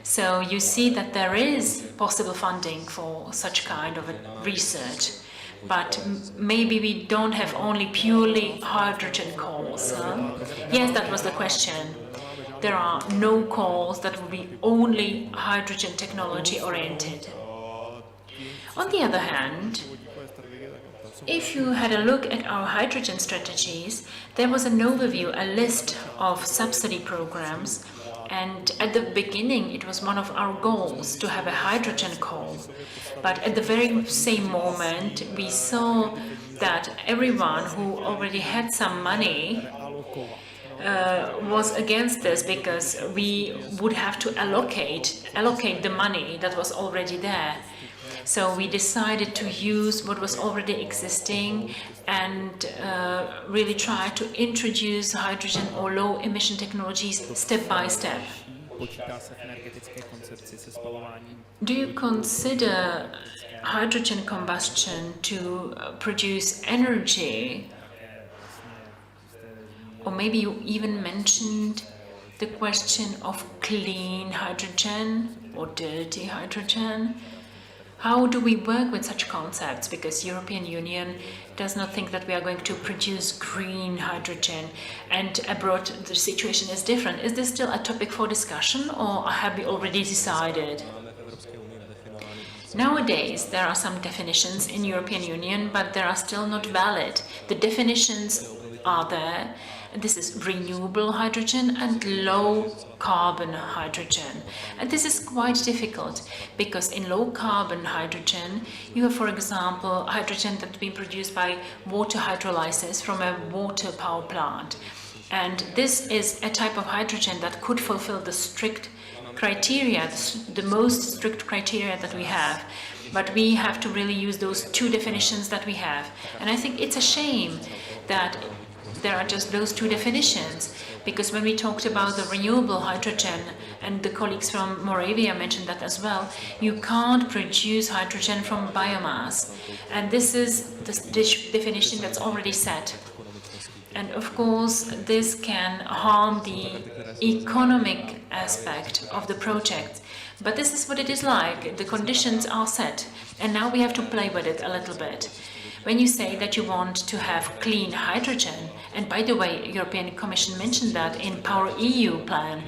So you see that there is possible funding for such kind of a research. But maybe we don't have only purely hydrogen calls. Yes, that was the question. There are no calls that will be only hydrogen technology oriented. On the other hand, if you had a look at our hydrogen strategies, there was an overview, a list of subsidy programs. And at the beginning, it was one of our goals to have a hydrogen call. But at the very same moment, we saw that everyone who already had some money was against this, because we would have to allocate the money that was already there. So we decided to use what was already existing and really try to introduce hydrogen or low emission technologies step by step. Do you consider hydrogen combustion to produce energy? Or maybe you even mentioned the question of clean hydrogen or dirty hydrogen. How do we work with such concepts? Because European Union does not think that we are going to produce green hydrogen, and abroad the situation is different. Is this still a topic for discussion, or have we already decided? Nowadays, there are some definitions in European Union, but they are still not valid. The definitions are there. This is renewable hydrogen and low carbon hydrogen. And this is quite difficult, because in low carbon hydrogen, you have, for example, hydrogen that's been produced by water hydrolysis from a water power plant. And this is a type of hydrogen that could fulfill the strict criteria, the most strict criteria that we have. But we have to really use those two definitions that we have. And I think it's a shame that there are just those two definitions, because when we talked about the renewable hydrogen, and the colleagues from Moravia mentioned that as well, you can't produce hydrogen from biomass. And this is the definition that's already set. And of course, this can harm the economic aspect of the project. But this is what it is like. The conditions are set, and now we have to play with it a little bit. When you say that you want to have clean hydrogen, and by the way, European Commission mentioned that in Power EU plan,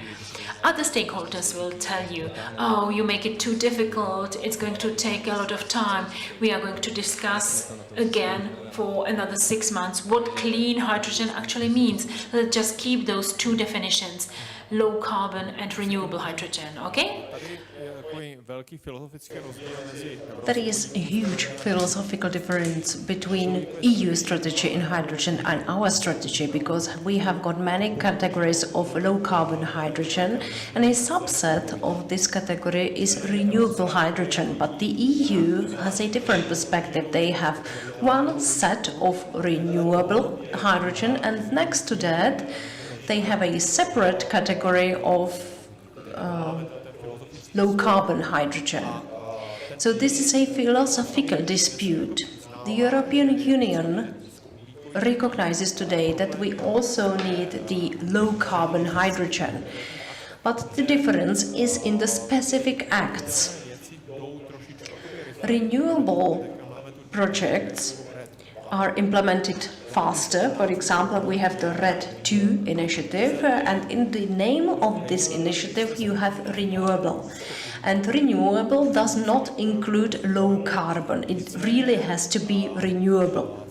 other stakeholders will tell you, oh, you make it too difficult, it's going to take a lot of time, we are going to discuss again for another 6 months what clean hydrogen actually means. Let's just keep those two definitions, low carbon and renewable hydrogen, okay? There is a huge philosophical difference between EU strategy in hydrogen and our strategy, because we have got many categories of low carbon hydrogen, and a subset of this category is renewable hydrogen. But the EU has a different perspective. They have one set of renewable hydrogen, and next to that they have a separate category of low carbon hydrogen. So this is a philosophical dispute. The European Union recognizes today that we also need the low carbon hydrogen. But the difference is in the specific acts. Renewable projects are implemented faster. For example, we have the RED II initiative, and in the name of this initiative you have renewable. And renewable does not include low carbon. It really has to be renewable.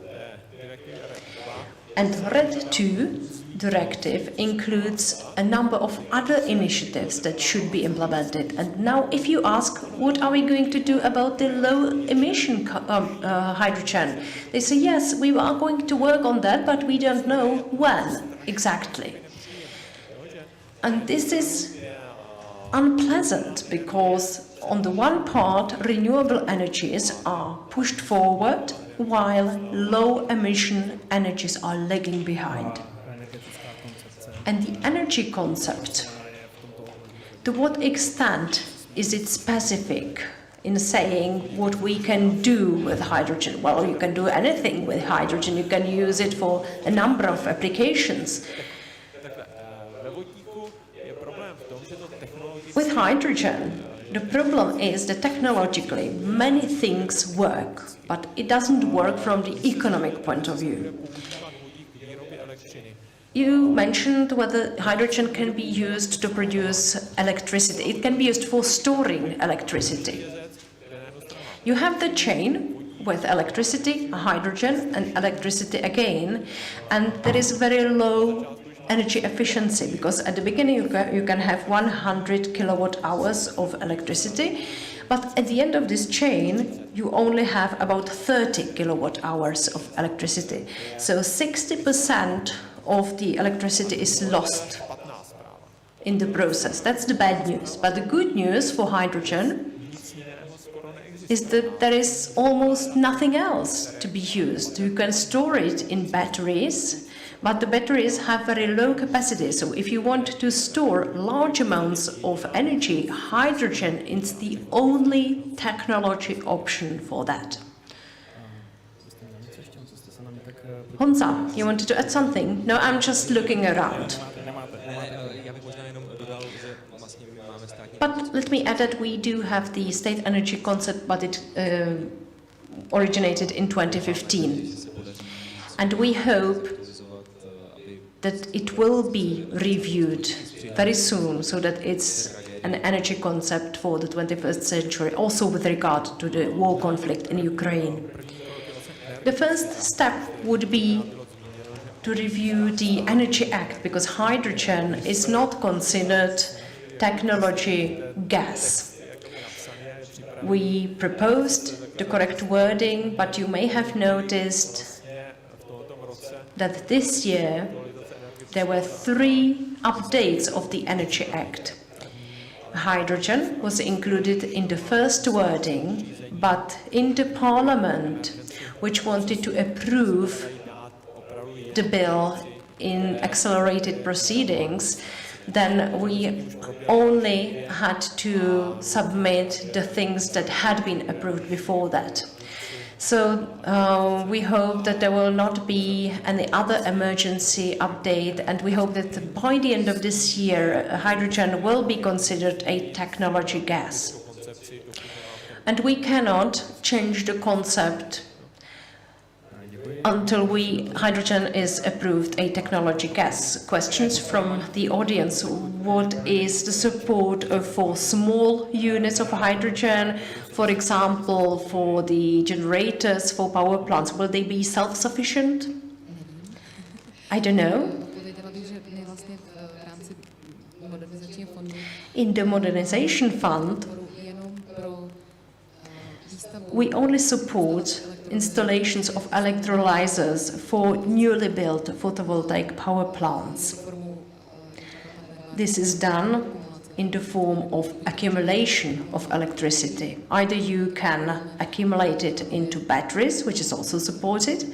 And RED II directive includes a number of other initiatives that should be implemented. And now if you ask, what are we going to do about the low emission hydrogen? They say, yes, we are going to work on that, but we don't know when exactly. And this is unpleasant because on the one part, renewable energies are pushed forward while low emission energies are lagging behind. And the energy concept, to what extent is it specific in saying what we can do with hydrogen? Well, you can do anything with hydrogen. You can use it for a number of applications. With hydrogen, the problem is that technologically many things work, but it doesn't work from the economic point of view. You mentioned whether hydrogen can be used to produce electricity. It can be used for storing electricity. You have the chain with electricity, hydrogen, and electricity again, and there is very low energy efficiency because at the beginning you can have 100 kilowatt hours of electricity, but at the end of this chain you only have about 30 kilowatt hours of electricity. So 60% of the electricity is lost in the process. That's the bad news. But the good news for hydrogen is that there is almost nothing else to be used. You can store it in batteries, but the batteries have very low capacity. So if you want to store large amounts of energy, hydrogen is the only technology option for that. Honza, you wanted to add something? No, I'm just looking around. But let me add that we do have the state energy concept, but it originated in 2015. And we hope that it will be reviewed very soon so that it's an energy concept for the 21st century, also with regard to the war conflict in Ukraine. The first step would be to review the Energy Act, because hydrogen is not considered technology gas. We proposed the correct wording, but you may have noticed that this year there were 3 updates of the Energy Act. Hydrogen was included in the first wording, but in the Parliament, which wanted to approve the bill in accelerated proceedings, then we only had to submit the things that had been approved before that. So we hope that there will not be any other emergency update, and we hope that by the end of this year, hydrogen will be considered a technology gas. And we cannot change the concept until hydrogen is approved a technology gas. Questions from the audience. What is the support for small units of hydrogen, for example, for the generators, for power plants? Will they be self-sufficient? I don't know. In the Modernization Fund, we only support installations of electrolyzers for newly built photovoltaic power plants. This is done in the form of accumulation of electricity. Either you can accumulate it into batteries, which is also supported,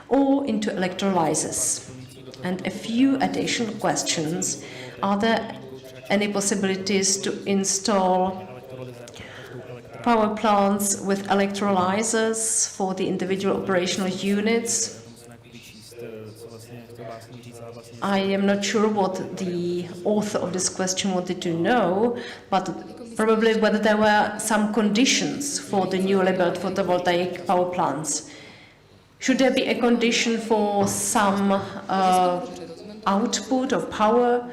or into electrolyzers. And a few additional questions. Are there any possibilities to install power plants with electrolyzers for the individual operational units? I am not sure what the author of this question wanted to know, but probably whether there were some conditions for the newly built photovoltaic power plants. Should there be a condition for some output or power?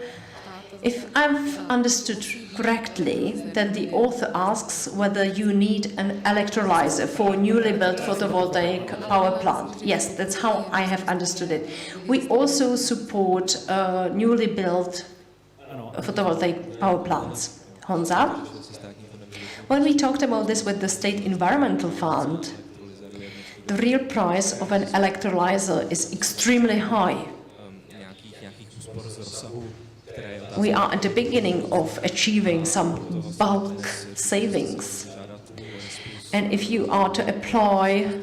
If I've understood correctly, then the author asks whether you need an electrolyzer for a newly built photovoltaic power plant. Yes, that's how I have understood it. We also support newly built photovoltaic power plants. Honza? When we talked about this with the State Environmental Fund, the real price of an electrolyzer is extremely high. We are at the beginning of achieving some bulk savings. And if you are to apply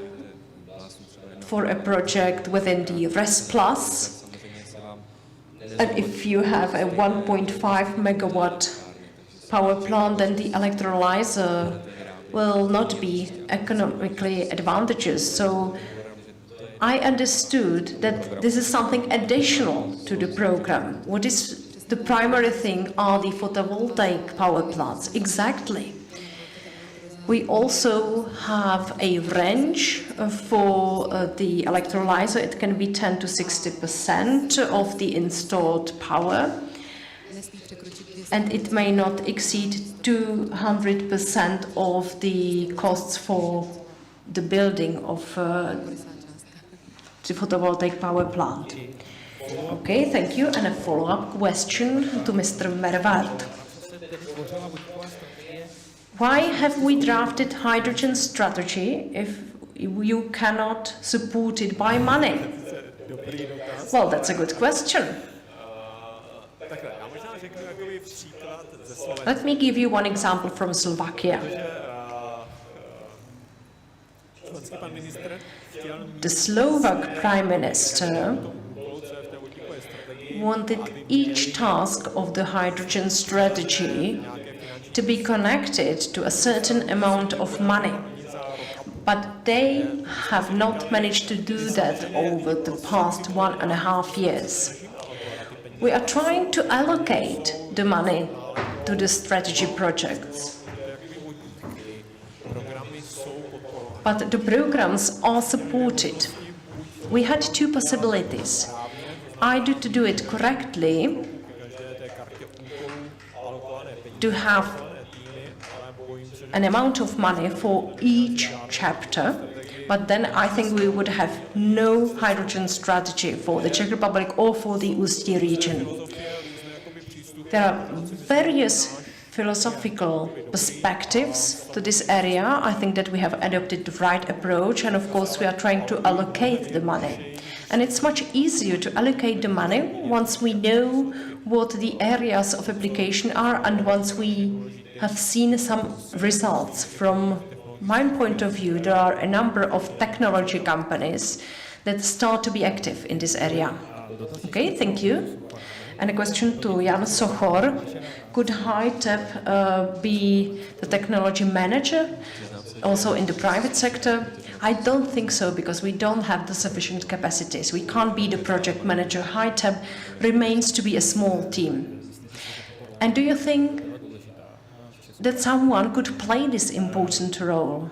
for a project within the RES Plus, and if you have a 1.5 megawatt power plant, then the electrolyzer will not be economically advantageous. So I understood that this is something additional to the program. What is the primary thing are the photovoltaic power plants. Exactly. We also have a range for the electrolyzer. It can be 10 to 60% of the installed power. And it may not exceed 200% of the costs for the building of the photovoltaic power plant. Okay, thank you. And a follow-up question to Mr. Mervart. Why have we drafted hydrogen strategy if you cannot support it by money? Well, that's a good question. Let me give you one example from Slovakia. The Slovak Prime Minister wanted each task of the hydrogen strategy to be connected to a certain amount of money. But they have not managed to do that over the past 1.5 years. We are trying to allocate the money to the strategy projects. But the programs are supported. We had two possibilities. Either to do it correctly, to have an amount of money for each chapter, but then I think we would have no hydrogen strategy for the Czech Republic or for the Ústí region. There are various philosophical perspectives to this area. I think that we have adopted the right approach, and of course we are trying to allocate the money. And it's much easier to allocate the money once we know what the areas of application are and once we have seen some results. From my point of view, there are a number of technology companies that start to be active in this area. Okay, thank you. And a question to Jan Sochor. Could HITEP be the technology manager also in the private sector? I don't think so, because we don't have the sufficient capacities. We can't be the project manager. HITEP remains to be a small team. And do you think that someone could play this important role?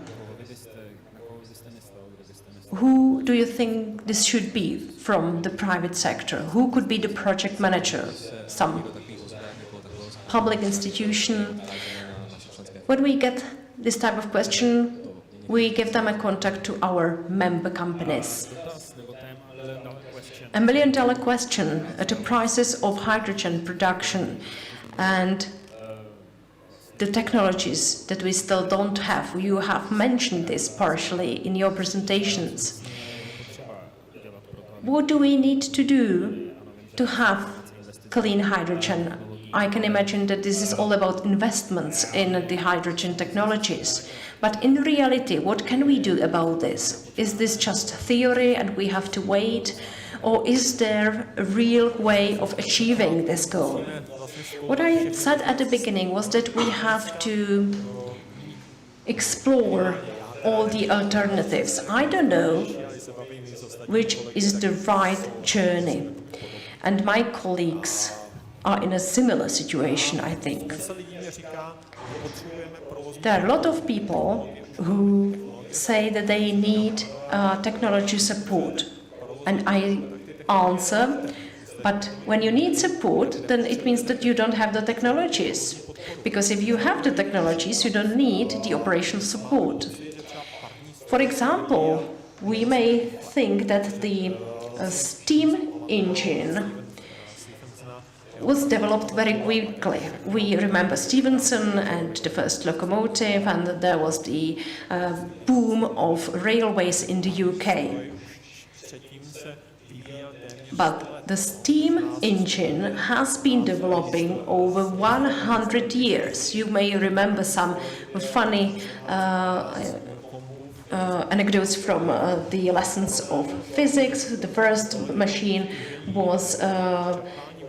Who do you think this should be from the private sector? Who could be the project manager? Some public institution? When we get this type of question, we give them a contact to our member companies. $1 million question, the prices of hydrogen production and the technologies that we still don't have. You have mentioned this partially in your presentations. What do we need to do to have clean hydrogen? I can imagine that this is all about investments in the hydrogen technologies. But in reality, what can we do about this? Is this just theory and we have to wait? Or is there a real way of achieving this goal? What I said at the beginning was that we have to explore all the alternatives. I don't know which is the right journey. And my colleagues are in a similar situation, I think. There are a lot of people who say that they need technology support. And I answer, but when you need support, then it means that you don't have the technologies. Because if you have the technologies, you don't need the operational support. For example, we may think that the steam engine was developed very quickly. We remember Stephenson and the first locomotive, and there was the boom of railways in the UK. But the steam engine has been developing over 100 years. You may remember some funny anecdotes from the lessons of physics. The first machine was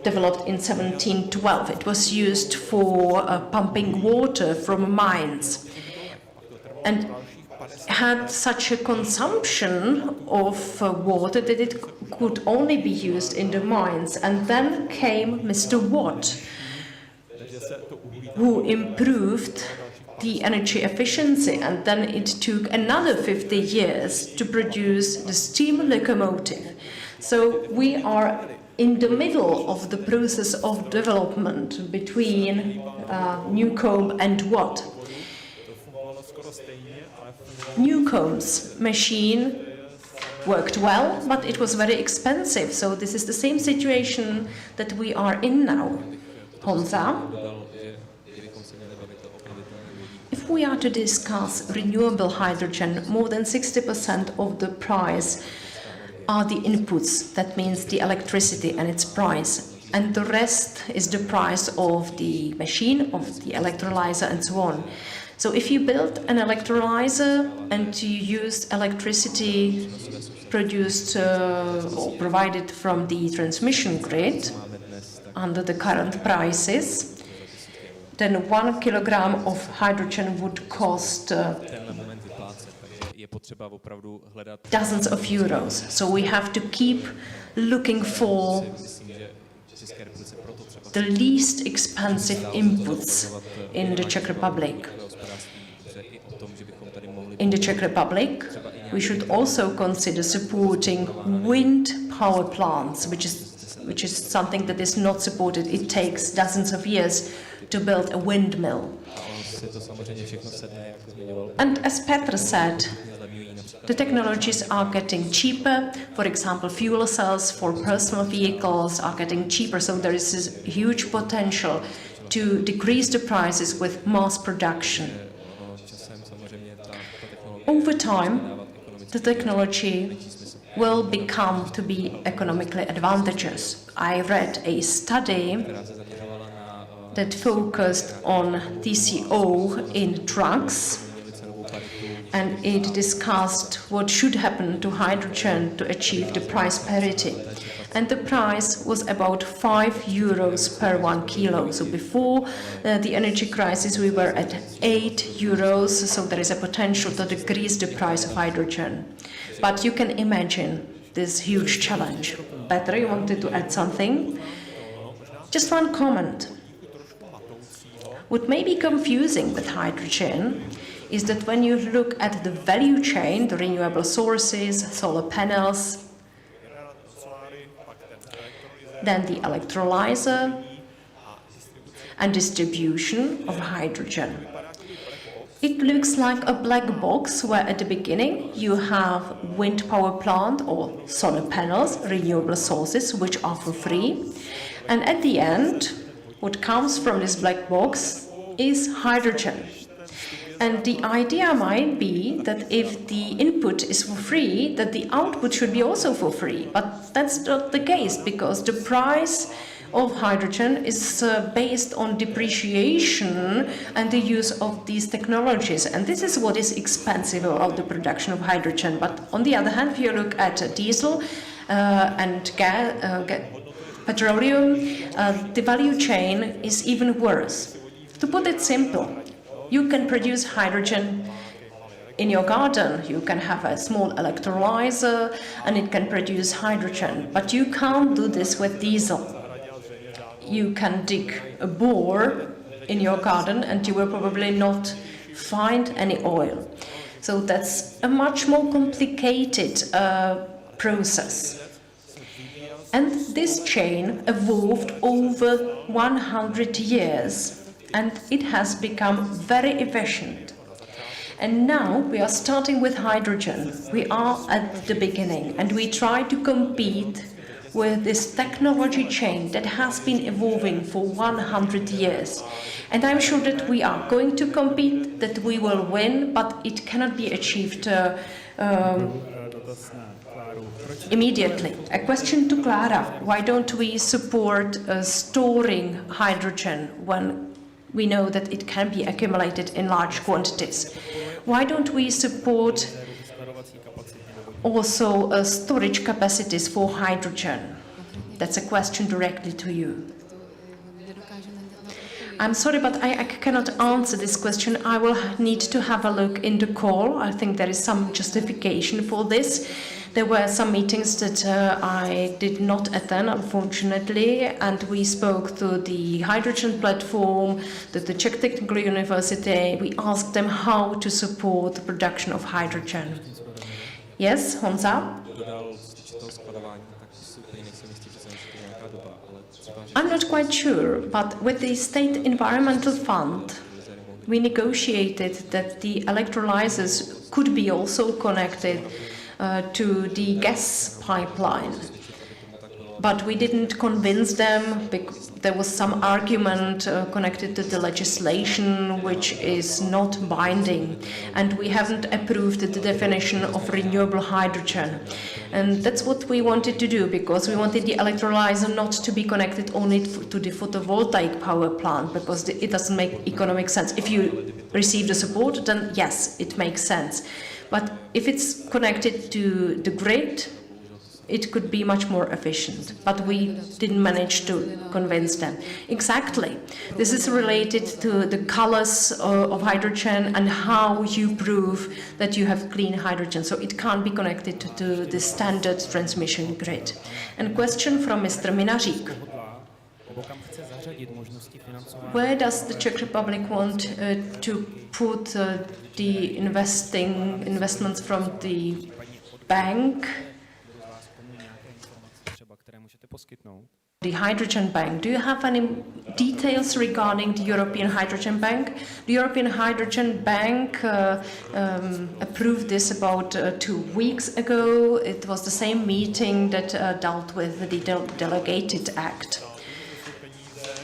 developed in 1712. It was used for pumping water from mines and had such a consumption of water that it could only be used in the mines. And then came Mr. Watt, who improved the energy efficiency, and then it took another 50 years to produce the steam locomotive. So we are in the middle of the process of development between Newcomb and Watt. Newcomb's machine worked well, but it was very expensive. So this is the same situation that we are in now. Honza? If we are to discuss renewable hydrogen, more than 60% of the price are the inputs. That means the electricity and its price. And the rest is the price of the machine, of the electrolyzer, and so on. So if you build an electrolyzer and you use electricity produced or provided from the transmission grid under the current prices, then 1 kilogram of hydrogen would cost dozens of euros. So we have to keep looking for the least expensive inputs in the Czech Republic. In the Czech Republic, we should also consider supporting wind power plants, which is something that is not supported. It takes dozens of years to build a windmill. And as Petr said, the technologies are getting cheaper. For example, fuel cells for personal vehicles are getting cheaper, so there is this huge potential to decrease the prices with mass production. Over time, the technology will become to be economically advantageous. I read a study that focused on TCO in trucks, and it discussed what should happen to hydrogen to achieve the price parity. And the price was about 5 euros per 1 kilo. So before the energy crisis, we were at 8 euros, so there is a potential to decrease the price of hydrogen. But you can imagine this huge challenge. Petr, you wanted to add something? Just one comment. What may be confusing with hydrogen is that when you look at the value chain, the renewable sources, solar panels, then the electrolyzer and distribution of hydrogen. It looks like a black box where at the beginning you have wind power plant or solar panels, renewable sources, which are for free. And at the end, what comes from this black box is hydrogen. And the idea might be that if the input is for free, that the output should be also for free. But that's not the case, because the price of hydrogen is based on depreciation and the use of these technologies. And this is what is expensive about the production of hydrogen. But on the other hand, if you look at diesel and petroleum, the value chain is even worse. To put it simple, you can produce hydrogen in your garden. You can have a small electrolyzer and it can produce hydrogen, but you can't do this with diesel. You can dig a bore in your garden and you will probably not find any oil. So that's a much more complicated process. And this chain evolved over 100 years and it has become very efficient. And now we are starting with hydrogen. We are at the beginning and we try to compete with this technology chain that has been evolving for 100 years. And I'm sure that we are going to compete, that we will win, but it cannot be achieved immediately. A question to Clara. Why don't we support storing hydrogen when we know that it can be accumulated in large quantities? Why don't we support also storage capacities for hydrogen? That's a question directly to you. I'm sorry, but I cannot answer this question. I will need to have a look in the call. I think there is some justification for this. There were some meetings that I did not attend, unfortunately, and we spoke to the hydrogen platform, to the Czech Technical University. We asked them how to support the production of hydrogen. Yes, Honza? I'm not quite sure, but with the State Environmental Fund, we negotiated that the electrolyzers could be also connected to the gas pipeline. But we didn't convince them because there was some argument connected to the legislation which is not binding, and we haven't approved the definition of renewable hydrogen. And that's what we wanted to do, because we wanted the electrolyzer not to be connected only to the photovoltaic power plant, because it doesn't make economic sense. If you receive the support, then yes, it makes sense. But if it's connected to the grid, it could be much more efficient, but we didn't manage to convince them. Exactly. This is related to the colors of hydrogen and how you prove that you have clean hydrogen. So it can't be connected to the standard transmission grid. And question from Mr. Minařík. Where does the Czech Republic want to put the investments from the bank? The Hydrogen Bank. Do you have any details regarding the European Hydrogen Bank? The European Hydrogen Bank approved this about 2 weeks ago. It was the same meeting that dealt with the Delegated Act.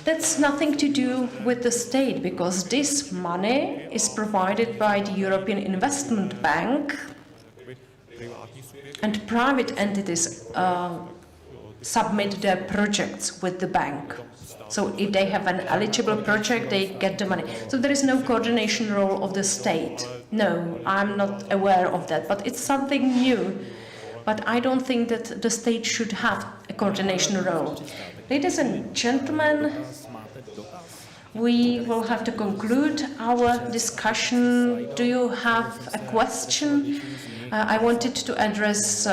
That's nothing to do with the state, because this money is provided by the European Investment Bank, and private entities submit their projects with the bank. So if they have an eligible project, they get the money. So there is no coordination role of the state. No, I'm not aware of that, but it's something new. But I don't think that the state should have a coordination role. Ladies and gentlemen, we will have to conclude our discussion. Do you have a question? I wanted to address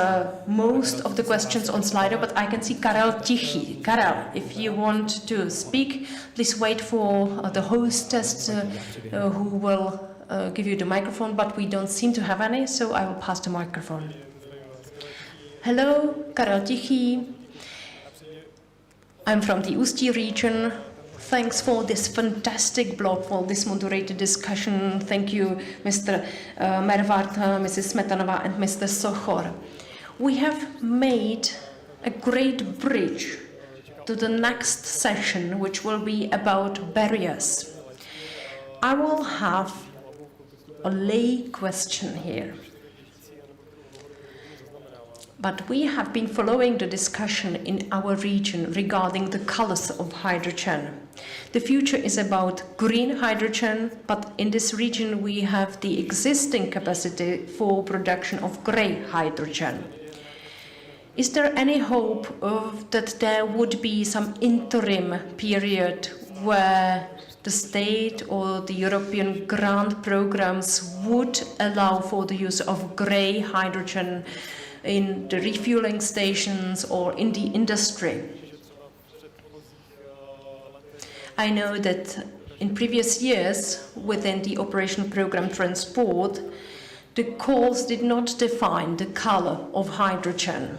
most of the questions on Slido, but I can see Karel Tichy. Karel, if you want to speak, please wait for the hostess who will give you the microphone, but we don't seem to have any, so I will pass the microphone. Hello, Karel Tichy. I'm from the Ústí region. Thanks for this fantastic blog, for this moderated discussion. Thank you, Mr. Mervart, Mrs. Smetanova, and Mr. Sochor. We have made a great bridge to the next session, which will be about barriers. I will have a lay question here. But we have been following the discussion in our region regarding the colors of hydrogen. The future is about green hydrogen, but in this region we have the existing capacity for production of grey hydrogen. Is there any hope that there would be some interim period where the state or the European grant programs would allow for the use of grey hydrogen in the refueling stations or in the industry. I know that in previous years, within the operation program Transport, the calls did not define the color of hydrogen.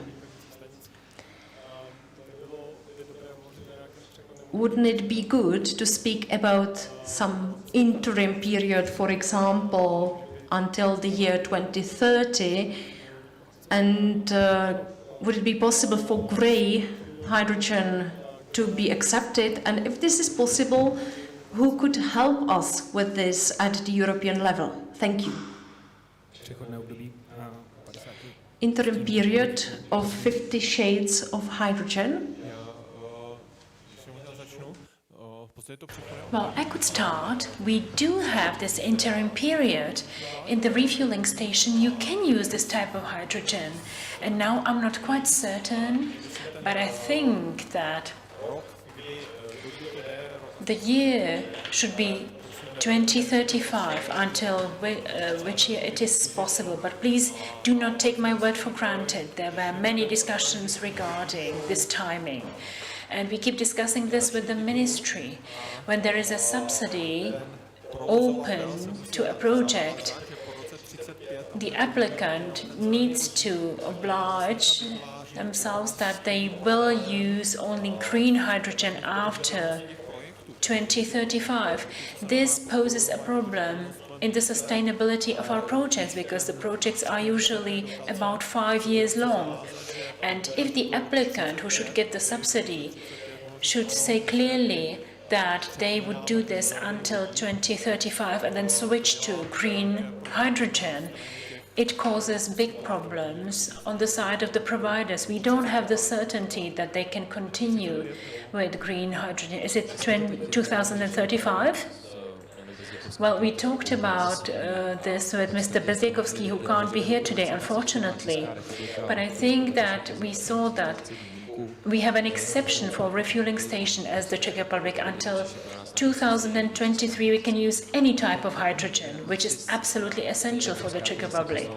Wouldn't it be good to speak about some interim period, for example, until the year 2030? And would it be possible for grey hydrogen to be accepted? And if this is possible, who could help us with this at the European level? Thank you. Interim period of 50 shades of hydrogen. Well, I could start. We do have this interim period. In the refueling station, you can use this type of hydrogen. And now I'm not quite certain, but I think that the year should be 2035, until which year it is possible. But please do not take my word for granted. There were many discussions regarding this timing. And we keep discussing this with the ministry. When there is a subsidy open to a project, the applicant needs to oblige themselves that they will use only green hydrogen after 2035. This poses a problem in the sustainability of our projects, because the projects are usually about 5 years long. And if the applicant who should get the subsidy should say clearly that they would do this until 2035 and then switch to green hydrogen, it causes big problems on the side of the providers. We don't have the certainty that they can continue with green hydrogen. Is it 2035? Well, we talked about this with Mr. Bezděkovský, who can't be here today, unfortunately. But I think that we saw that we have an exception for refueling station as the Czech Republic. Until 2023, we can use any type of hydrogen, which is absolutely essential for the Czech Republic.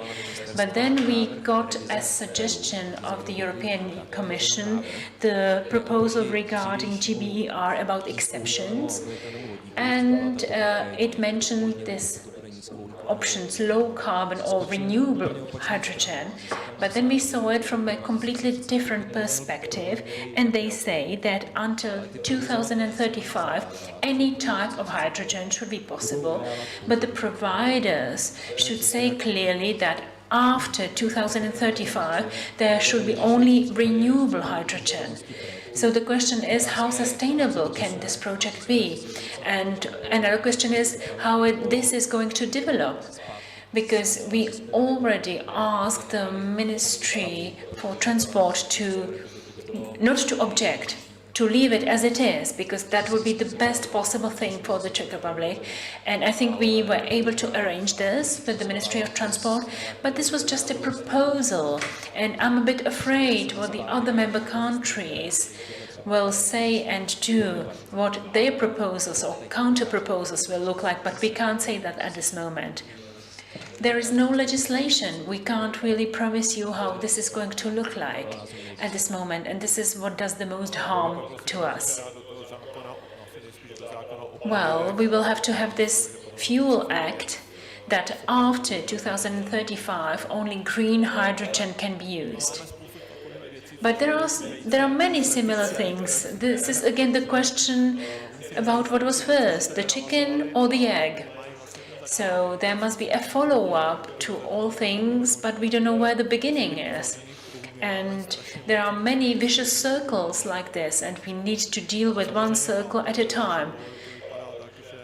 But then we got a suggestion of the European Commission, the proposal regarding GBER about exceptions, and it mentioned this options, low carbon or renewable hydrogen. But then we saw it from a completely different perspective, and they say that until 2035, any type of hydrogen should be possible, but the providers should say clearly that after 2035, there should be only renewable hydrogen. So the question is, how sustainable can this project be? And another question is how this is going to develop. Because we already asked the Ministry for Transport to not to object, to leave it as it is, because that would be the best possible thing for the Czech Republic. And I think we were able to arrange this with the Ministry of Transport, but this was just a proposal, and I'm a bit afraid what the other member countries will say and do, what their proposals or counter-proposals will look like, but we can't say that at this moment. There is no legislation. We can't really promise you how this is going to look like at this moment, and this is what does the most harm to us. Well, we will have to have this Fuel Act that after 2035 only green hydrogen can be used. But there are many similar things. This is again the question about what was first, the chicken or the egg. So there must be a follow-up to all things, but we don't know where the beginning is. And there are many vicious circles like this, and we need to deal with one circle at a time.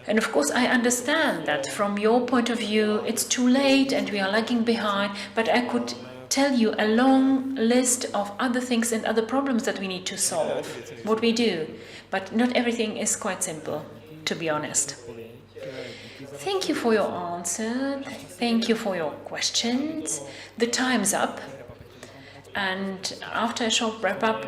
And of course, I understand that from your point of view, it's too late and we are lagging behind, but I could tell you a long list of other things and other problems that we need to solve, what we do. But not everything is quite simple, to be honest. Thank you for your answer. Thank you for your questions. The time's up. And after a short wrap-up,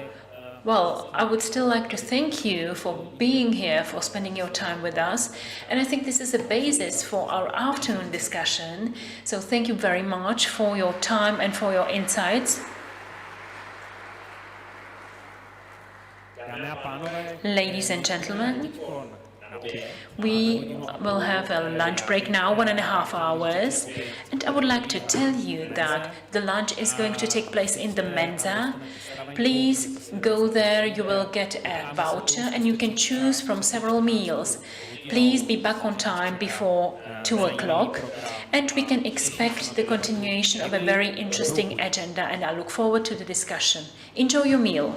Well, I would still like to thank you for being here, for spending your time with us. And I think this is a basis for our afternoon discussion. So thank you very much for your time and for your insights. Ladies and gentlemen, we will have a lunch break now, 1.5 hours, and I would like to tell you that the lunch is going to take place in the Mensa. Please go there, you will get a voucher and you can choose from several meals. Please be back on time before 2 o'clock, and we can expect the continuation of a very interesting agenda, and I look forward to the discussion. Enjoy your meal.